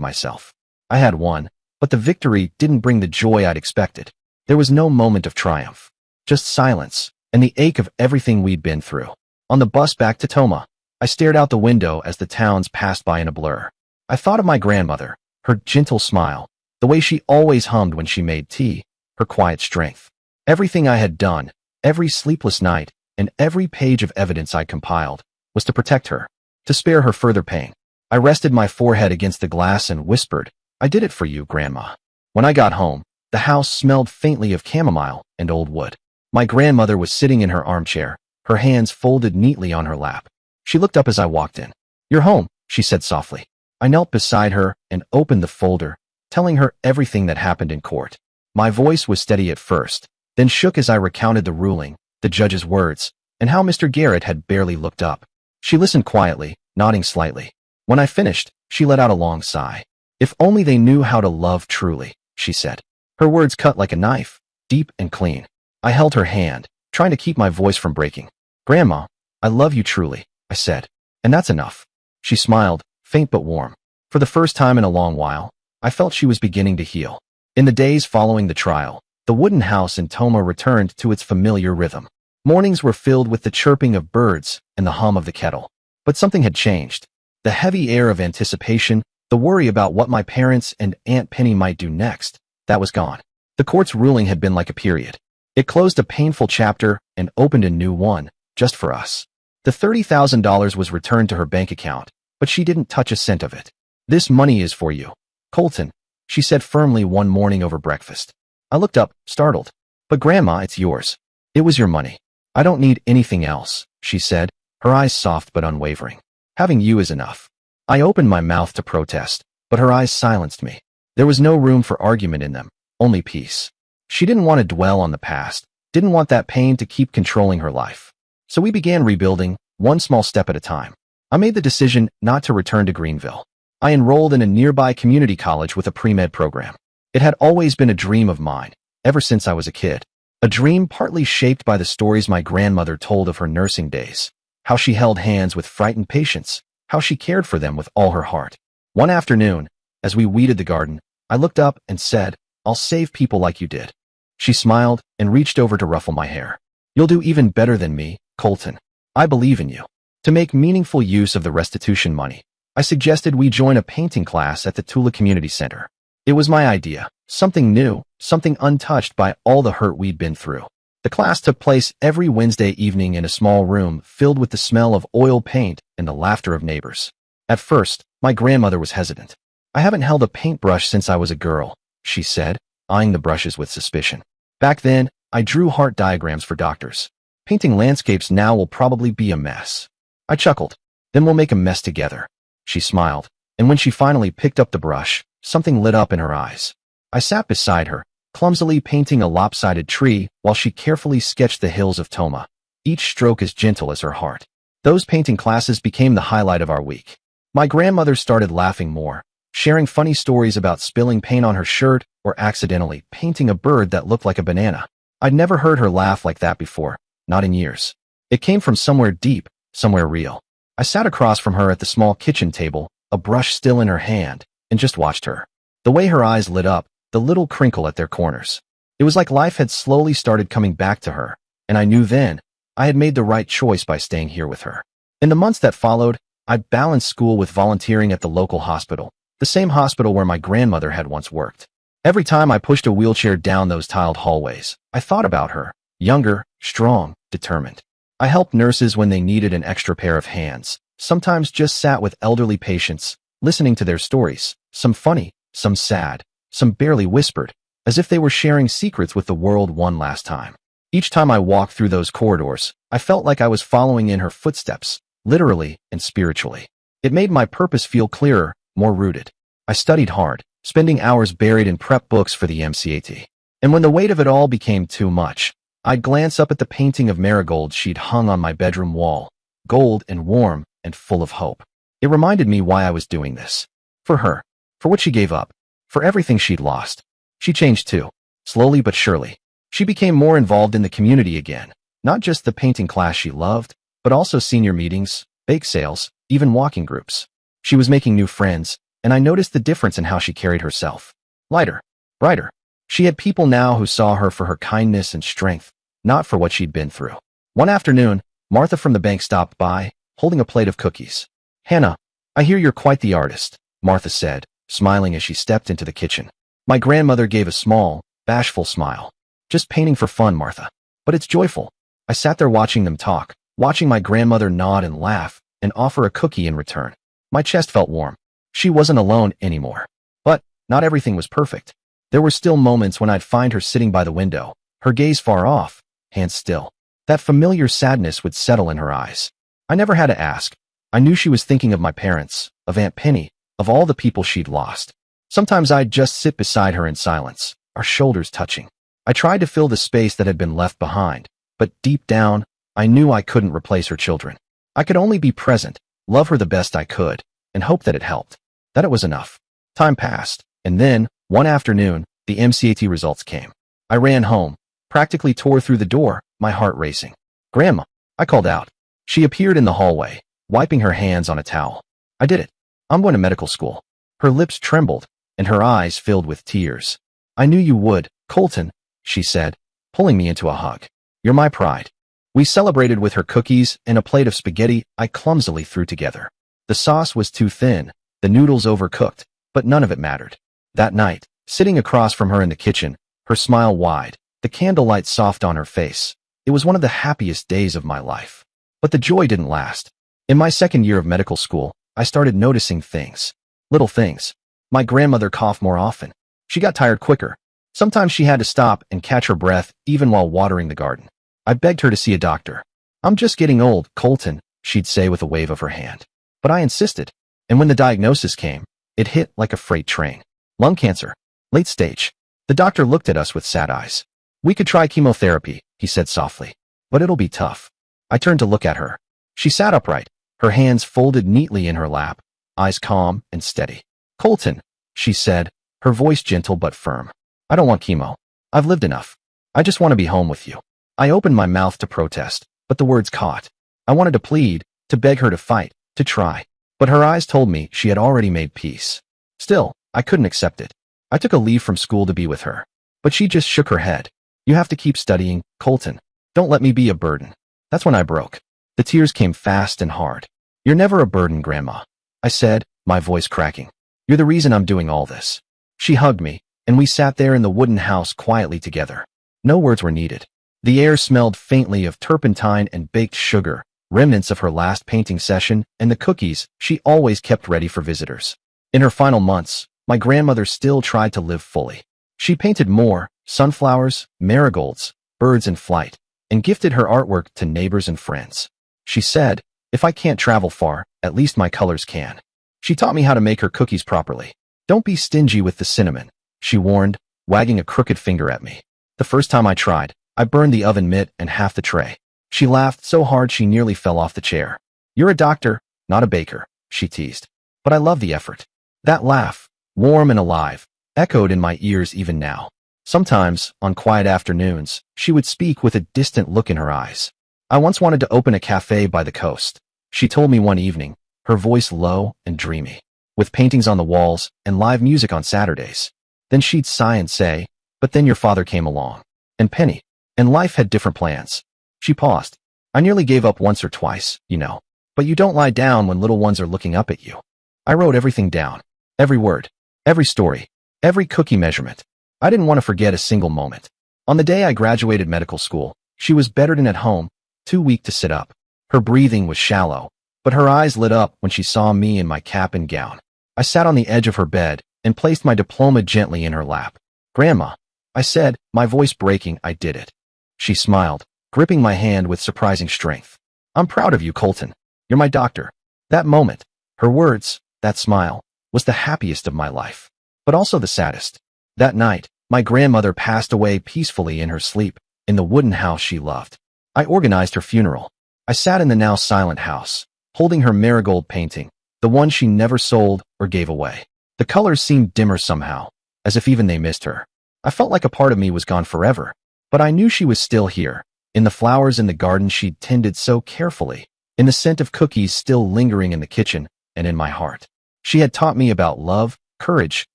myself. I had won, but the victory didn't bring the joy I'd expected. There was no moment of triumph, just silence and the ache of everything we'd been through. On the bus back to Toma, I stared out the window as the towns passed by in a blur. I thought of my grandmother, her gentle smile, the way she always hummed when she made tea, her quiet strength. Everything I had done, every sleepless night, and every page of evidence I compiled, was to protect her, to spare her further pain. I rested my forehead against the glass and whispered, "I did it for you, Grandma." When I got home, the house smelled faintly of chamomile and old wood. My grandmother was sitting in her armchair, her hands folded neatly on her lap. She looked up as I walked in. "You're home," she said softly. I knelt beside her and opened the folder, telling her everything that happened in court. My voice was steady at first, then shook as I recounted the ruling, the judge's words, and how Mr. Garrett had barely looked up. She listened quietly, nodding slightly. When I finished, she let out a long sigh. "If only they knew how to love truly," she said. Her words cut like a knife, deep and clean. I held her hand, trying to keep my voice from breaking. "Grandma, I love you truly," I said. "And that's enough." She smiled, faint but warm. For the first time in a long while, I felt she was beginning to heal. In the days following the trial, the wooden house in Toma returned to its familiar rhythm. Mornings were filled with the chirping of birds and the hum of the kettle. But something had changed. The heavy air of anticipation, the worry about what my parents and Aunt Penny might do next, that was gone. The court's ruling had been like a period. It closed a painful chapter and opened a new one, just for us. The $30,000 was returned to her bank account, but she didn't touch a cent of it. "This money is for you, Colton," she said firmly one morning over breakfast. I looked up, startled. "But Grandma, it's yours. It was your money. I don't need anything else," she said, her eyes soft but unwavering. "Having you is enough." I opened my mouth to protest, but her eyes silenced me. There was no room for argument in them, only peace. She didn't want to dwell on the past, didn't want that pain to keep controlling her life. So we began rebuilding, one small step at a time. I made the decision not to return to Greenville. I enrolled in a nearby community college with a pre-med program. It had always been a dream of mine, ever since I was a kid. A dream partly shaped by the stories my grandmother told of her nursing days, how she held hands with frightened patients, how she cared for them with all her heart. One afternoon, as we weeded the garden, I looked up and said, "I'll save people like you did." She smiled and reached over to ruffle my hair. "You'll do even better than me, Colton. I believe in you." To make meaningful use of the restitution money, I suggested we join a painting class at the Tula Community Center. It was my idea, something new, something untouched by all the hurt we'd been through. The class took place every Wednesday evening in a small room filled with the smell of oil paint and the laughter of neighbors. At first, my grandmother was hesitant. "I haven't held a paintbrush since I was a girl," she said, eyeing the brushes with suspicion. "Back then, I drew heart diagrams for doctors. Painting landscapes now will probably be a mess." I chuckled. "Then we'll make a mess together." She smiled, and when she finally picked up the brush, something lit up in her eyes. I sat beside her, clumsily painting a lopsided tree while she carefully sketched the hills of Toma, each stroke as gentle as her heart. Those painting classes became the highlight of our week. My grandmother started laughing more, sharing funny stories about spilling paint on her shirt or accidentally painting a bird that looked like a banana. I'd never heard her laugh like that before, not in years. It came from somewhere deep, somewhere real. I sat across from her at the small kitchen table, a brush still in her hand, and just watched her. The way her eyes lit up, the little crinkle at their corners. It was like life had slowly started coming back to her, and I knew then I had made the right choice by staying here with her. In the months that followed, I balanced school with volunteering at the local hospital, the same hospital where my grandmother had once worked. Every time I pushed a wheelchair down those tiled hallways, I thought about her, younger, strong, determined. I helped nurses when they needed an extra pair of hands, sometimes just sat with elderly patients, listening to their stories, some funny, some sad, some barely whispered, as if they were sharing secrets with the world one last time. Each time I walked through those corridors, I felt like I was following in her footsteps, literally and spiritually. It made my purpose feel clearer, more rooted. I studied hard, spending hours buried in prep books for the MCAT. And when the weight of it all became too much, I'd glance up at the painting of marigolds she'd hung on my bedroom wall, gold and warm and full of hope. It reminded me why I was doing this. For her. For what she gave up. For everything she'd lost. She changed too. Slowly but surely. She became more involved in the community again. Not just the painting class she loved, but also senior meetings, bake sales, even walking groups. She was making new friends, and I noticed the difference in how she carried herself. Lighter. Brighter. She had people now who saw her for her kindness and strength, not for what she'd been through. One afternoon, Martha from the bank stopped by, holding a plate of cookies. "Hannah, I hear you're quite the artist," Martha said, smiling as she stepped into the kitchen. My grandmother gave a small, bashful smile. "Just painting for fun, Martha. But it's joyful." I sat there watching them talk, watching my grandmother nod and laugh, and offer a cookie in return. My chest felt warm. She wasn't alone anymore. But not everything was perfect. There were still moments when I'd find her sitting by the window, her gaze far off, hands still. That familiar sadness would settle in her eyes. I never had to ask. I knew she was thinking of my parents, of Aunt Penny, of all the people she'd lost. Sometimes I'd just sit beside her in silence, our shoulders touching. I tried to fill the space that had been left behind, but deep down, I knew I couldn't replace her children. I could only be present, love her the best I could, and hope that it helped, that it was enough. Time passed, and then, one afternoon, the MCAT results came. I ran home, practically tore through the door, my heart racing. "Grandma," I called out. She appeared in the hallway, wiping her hands on a towel. "I did it. I'm going to medical school." Her lips trembled, and her eyes filled with tears. "I knew you would, Colton," she said, pulling me into a hug. "You're my pride." We celebrated with her cookies and a plate of spaghetti I clumsily threw together. The sauce was too thin, the noodles overcooked, but none of it mattered. That night, sitting across from her in the kitchen, her smile wide, the candlelight soft on her face, it was one of the happiest days of my life. But the joy didn't last. In my second year of medical school, I started noticing things. Little things. My grandmother coughed more often. She got tired quicker. Sometimes she had to stop and catch her breath even while watering the garden. I begged her to see a doctor. "I'm just getting old, Colton," she'd say with a wave of her hand. But I insisted. And when the diagnosis came, it hit like a freight train. Lung cancer. Late stage. The doctor looked at us with sad eyes. "We could try chemotherapy," he said softly. "But it'll be tough." I turned to look at her. She sat upright, her hands folded neatly in her lap, eyes calm and steady. "Colton," she said, her voice gentle but firm. "I don't want chemo. I've lived enough. I just want to be home with you." I opened my mouth to protest, but the words caught. I wanted to plead, to beg her to fight, to try. But her eyes told me she had already made peace. Still, I couldn't accept it. I took a leave from school to be with her. But she just shook her head. "You have to keep studying, Colton. Don't let me be a burden." That's when I broke. The tears came fast and hard. "You're never a burden, Grandma," I said, my voice cracking. "You're the reason I'm doing all this." She hugged me, and we sat there in the wooden house quietly together. No words were needed. The air smelled faintly of turpentine and baked sugar, remnants of her last painting session, and the cookies she always kept ready for visitors. In her final months, my grandmother still tried to live fully. She painted more, sunflowers, marigolds, birds in flight, and gifted her artwork to neighbors and friends. She said, "If I can't travel far, at least my colors can." She taught me how to make her cookies properly. "Don't be stingy with the cinnamon," she warned, wagging a crooked finger at me. The first time I tried, I burned the oven mitt and half the tray. She laughed so hard she nearly fell off the chair. "You're a doctor, not a baker," she teased. But I love the effort. That laugh, warm and alive, echoed in my ears even now. Sometimes, on quiet afternoons, she would speak with a distant look in her eyes. "I once wanted to open a cafe by the coast," she told me one evening, her voice low and dreamy, with paintings on the walls and live music on Saturdays. Then she'd sigh and say, "But then your father came along. And Penny. And life had different plans." She paused. "I nearly gave up once or twice, you know. But you don't lie down when little ones are looking up at you." I wrote everything down. Every word. Every story. Every cookie measurement. I didn't want to forget a single moment. On the day I graduated medical school, she was bedridden at home, too weak to sit up. Her breathing was shallow, but her eyes lit up when she saw me in my cap and gown. I sat on the edge of her bed, and placed my diploma gently in her lap. "Grandma," I said, my voice breaking. "I did it." She smiled, gripping my hand with surprising strength. "I'm proud of you, Colton. You're my doctor." That moment, her words, that smile, was the happiest of my life, but also the saddest. That night, my grandmother passed away peacefully in her sleep, in the wooden house she loved. I organized her funeral. I sat in the now silent house, holding her marigold painting, the one she never sold or gave away. The colors seemed dimmer somehow, as if even they missed her. I felt like a part of me was gone forever, but I knew she was still here, in the flowers in the garden she'd tended so carefully, in the scent of cookies still lingering in the kitchen, and in my heart. She had taught me about love, courage,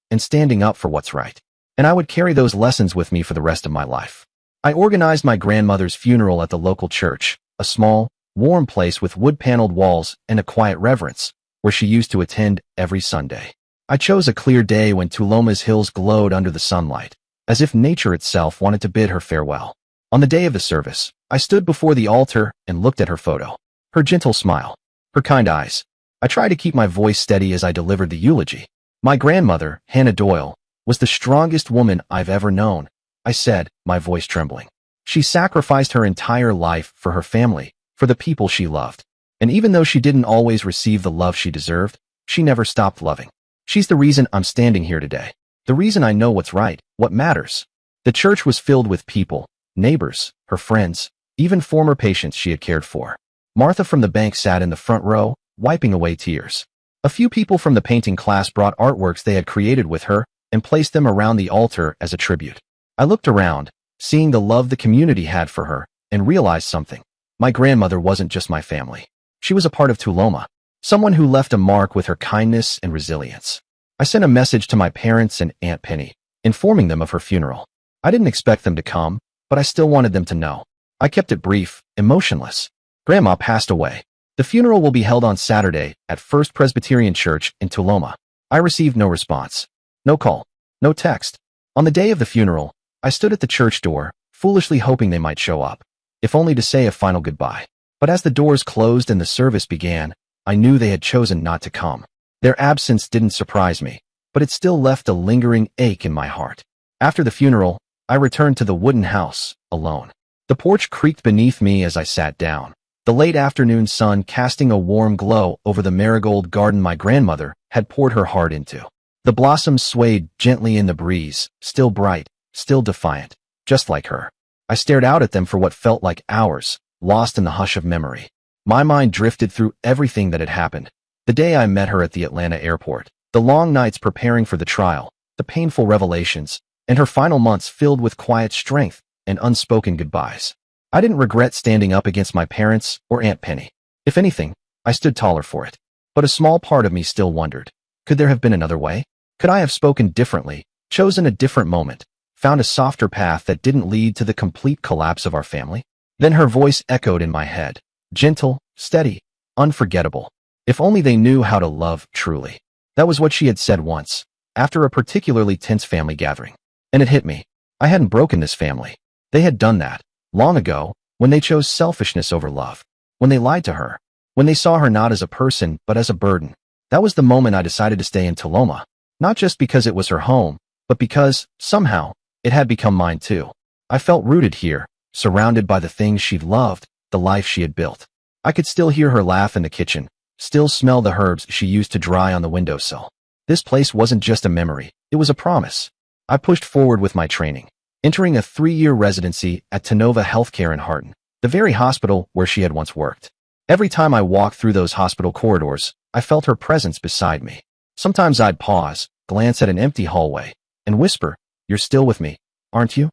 and standing up for what's right, and I would carry those lessons with me for the rest of my life. I organized my grandmother's funeral at the local church, a small, warm place with wood-paneled walls and a quiet reverence, where she used to attend every Sunday. I chose a clear day when Tuloma's hills glowed under the sunlight, as if nature itself wanted to bid her farewell. On the day of the service, I stood before the altar and looked at her photo. Her gentle smile, her kind eyes. I tried to keep my voice steady as I delivered the eulogy. "My grandmother, Hannah Doyle, was the strongest woman I've ever known," I said, my voice trembling. "She sacrificed her entire life for her family, for the people she loved. And even though she didn't always receive the love she deserved, she never stopped loving. She's the reason I'm standing here today. The reason I know what's right, what matters." The church was filled with people, neighbors, her friends, even former patients she had cared for. Martha from the bank sat in the front row, wiping away tears. A few people from the painting class brought artworks they had created with her and placed them around the altar as a tribute. I looked around, seeing the love the community had for her, and realized something. My grandmother wasn't just my family. She was a part of Tuloma, someone who left a mark with her kindness and resilience. I sent a message to my parents and Aunt Penny, informing them of her funeral. I didn't expect them to come, but I still wanted them to know. I kept it brief, emotionless. Grandma passed away. The funeral will be held on Saturday at First Presbyterian Church in Tuloma. I received no response. No call. No text. On the day of the funeral, I stood at the church door, foolishly hoping they might show up, if only to say a final goodbye. But as the doors closed and the service began, I knew they had chosen not to come. Their absence didn't surprise me, but it still left a lingering ache in my heart. After the funeral, I returned to the wooden house, alone. The porch creaked beneath me as I sat down, the late afternoon sun casting a warm glow over the marigold garden my grandmother had poured her heart into. The blossoms swayed gently in the breeze, still bright, still defiant, just like her. I stared out at them for what felt like hours, lost in the hush of memory. My mind drifted through everything that had happened. The day I met her at the Atlanta airport, the long nights preparing for the trial, the painful revelations, and her final months filled with quiet strength and unspoken goodbyes. I didn't regret standing up against my parents or Aunt Penny. If anything, I stood taller for it. But a small part of me still wondered, could there have been another way? Could I have spoken differently, chosen a different moment, found a softer path that didn't lead to the complete collapse of our family? Then her voice echoed in my head, gentle, steady, unforgettable. If only they knew how to love truly. That was what she had said once, after a particularly tense family gathering. And it hit me. I hadn't broken this family. They had done that, long ago, when they chose selfishness over love, when they lied to her, when they saw her not as a person but as a burden. That was the moment I decided to stay in Tuloma, not just because it was her home, but because, somehow, it had become mine too. I felt rooted here, surrounded by the things she'd loved, the life she had built. I could still hear her laugh in the kitchen, still smell the herbs she used to dry on the windowsill. This place wasn't just a memory, it was a promise. I pushed forward with my training, entering a 3-year residency at Tenova Healthcare in Hardin, the very hospital where she had once worked. Every time I walked through those hospital corridors, I felt her presence beside me. Sometimes I'd pause, glance at an empty hallway, and whisper, "You're still with me, aren't you?"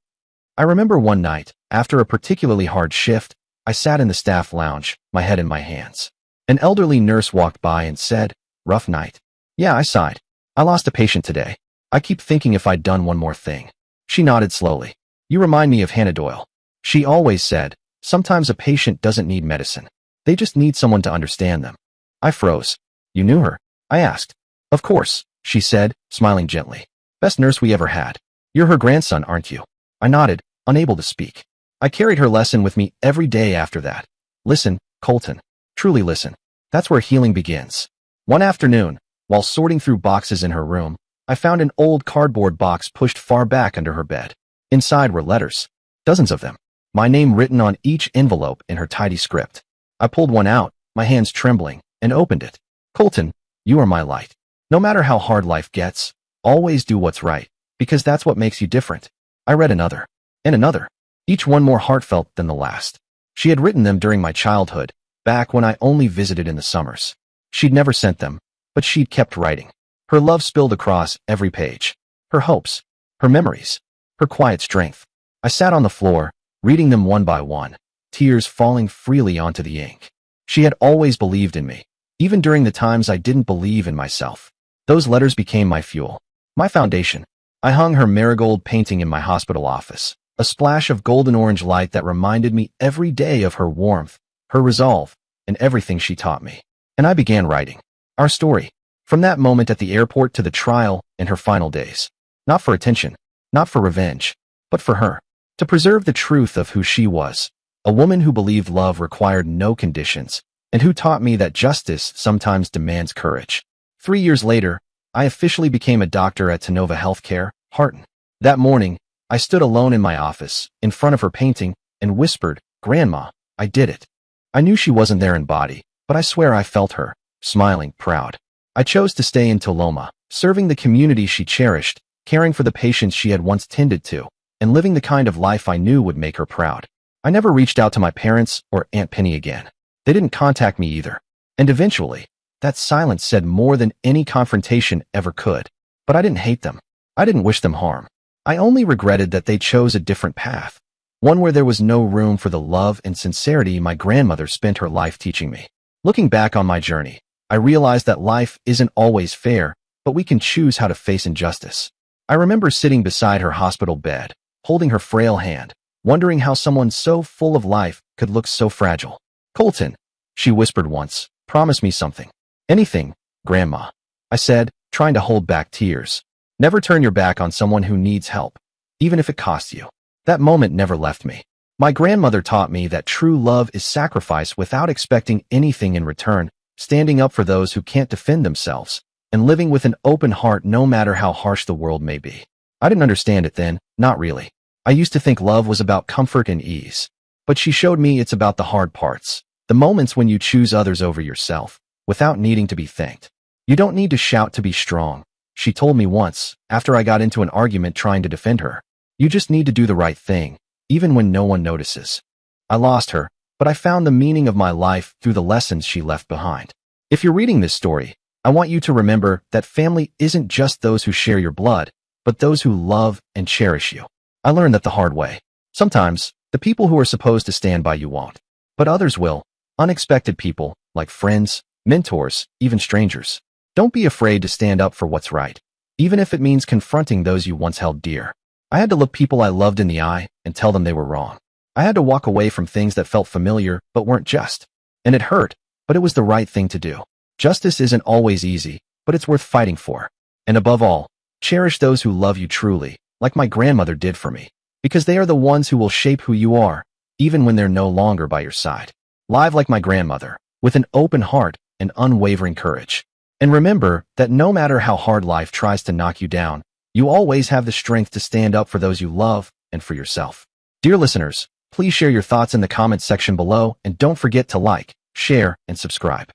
I remember one night, after a particularly hard shift, I sat in the staff lounge, my head in my hands. An elderly nurse walked by and said, "Rough night." "Yeah," I sighed. "I lost a patient today. I keep thinking if I'd done one more thing." She nodded slowly. "You remind me of Hannah Doyle. She always said, sometimes a patient doesn't need medicine. They just need someone to understand them." I froze. "You knew her?" I asked. "Of course," she said, smiling gently. "Best nurse we ever had. You're her grandson, aren't you?" I nodded, unable to speak. I carried her lesson with me every day after that. Listen, Colton. Truly listen. That's where healing begins. One afternoon, while sorting through boxes in her room, I found an old cardboard box pushed far back under her bed. Inside were letters. Dozens of them. My name written on each envelope in her tidy script. I pulled one out, my hands trembling, and opened it. Colton, you are my light. No matter how hard life gets, always do what's right, because that's what makes you different. I read another. And another. Each one more heartfelt than the last. She had written them during my childhood, back when I only visited in the summers. She'd never sent them, but she'd kept writing. Her love spilled across every page. Her hopes. Her memories. Her quiet strength. I sat on the floor, reading them one by one, tears falling freely onto the ink. She had always believed in me, even during the times I didn't believe in myself. Those letters became my fuel, my foundation. I hung her marigold painting in my hospital office, a splash of golden orange light that reminded me every day of her warmth, her resolve, and everything she taught me. And I began writing our story, from that moment at the airport to the trial and her final days. Not for attention, not for revenge, but for her. To preserve the truth of who she was, a woman who believed love required no conditions, and who taught me that justice sometimes demands courage. 3 years later, I officially became a doctor at Tenova Healthcare, Harton. That morning, I stood alone in my office, in front of her painting, and whispered, "Grandma, I did it." I knew she wasn't there in body, but I swear I felt her, smiling, proud. I chose to stay in Toloma, serving the community she cherished, caring for the patients she had once tended to, and living the kind of life I knew would make her proud. I never reached out to my parents or Aunt Penny again. They didn't contact me either. And eventually, that silence said more than any confrontation ever could. But I didn't hate them. I didn't wish them harm. I only regretted that they chose a different path, one where there was no room for the love and sincerity my grandmother spent her life teaching me. Looking back on my journey, I realized that life isn't always fair, but we can choose how to face injustice. I remember sitting beside her hospital bed, holding her frail hand, wondering how someone so full of life could look so fragile. "Colton," she whispered once, "promise me something." "Anything, Grandma," I said, trying to hold back tears. "Never turn your back on someone who needs help, even if it costs you." That moment never left me. My grandmother taught me that true love is sacrifice without expecting anything in return, standing up for those who can't defend themselves, and living with an open heart no matter how harsh the world may be. I didn't understand it then, not really. I used to think love was about comfort and ease. But she showed me it's about the hard parts, the moments when you choose others over yourself, without needing to be thanked. "You don't need to shout to be strong," she told me once, after I got into an argument trying to defend her. "You just need to do the right thing, even when no one notices." I lost her, but I found the meaning of my life through the lessons she left behind. If you're reading this story, I want you to remember that family isn't just those who share your blood, but those who love and cherish you. I learned that the hard way. Sometimes, the people who are supposed to stand by you won't, but others will. Unexpected people, like friends, mentors, even strangers. Don't be afraid to stand up for what's right, even if it means confronting those you once held dear. I had to look people I loved in the eye and tell them they were wrong. I had to walk away from things that felt familiar but weren't just. And it hurt, but it was the right thing to do. Justice isn't always easy, but it's worth fighting for. And above all, cherish those who love you truly, like my grandmother did for me, because they are the ones who will shape who you are, even when they're no longer by your side. Live like my grandmother, with an open heart and unwavering courage. And remember that no matter how hard life tries to knock you down, you always have the strength to stand up for those you love and for yourself. Dear listeners, please share your thoughts in the comments section below and don't forget to like, share, and subscribe.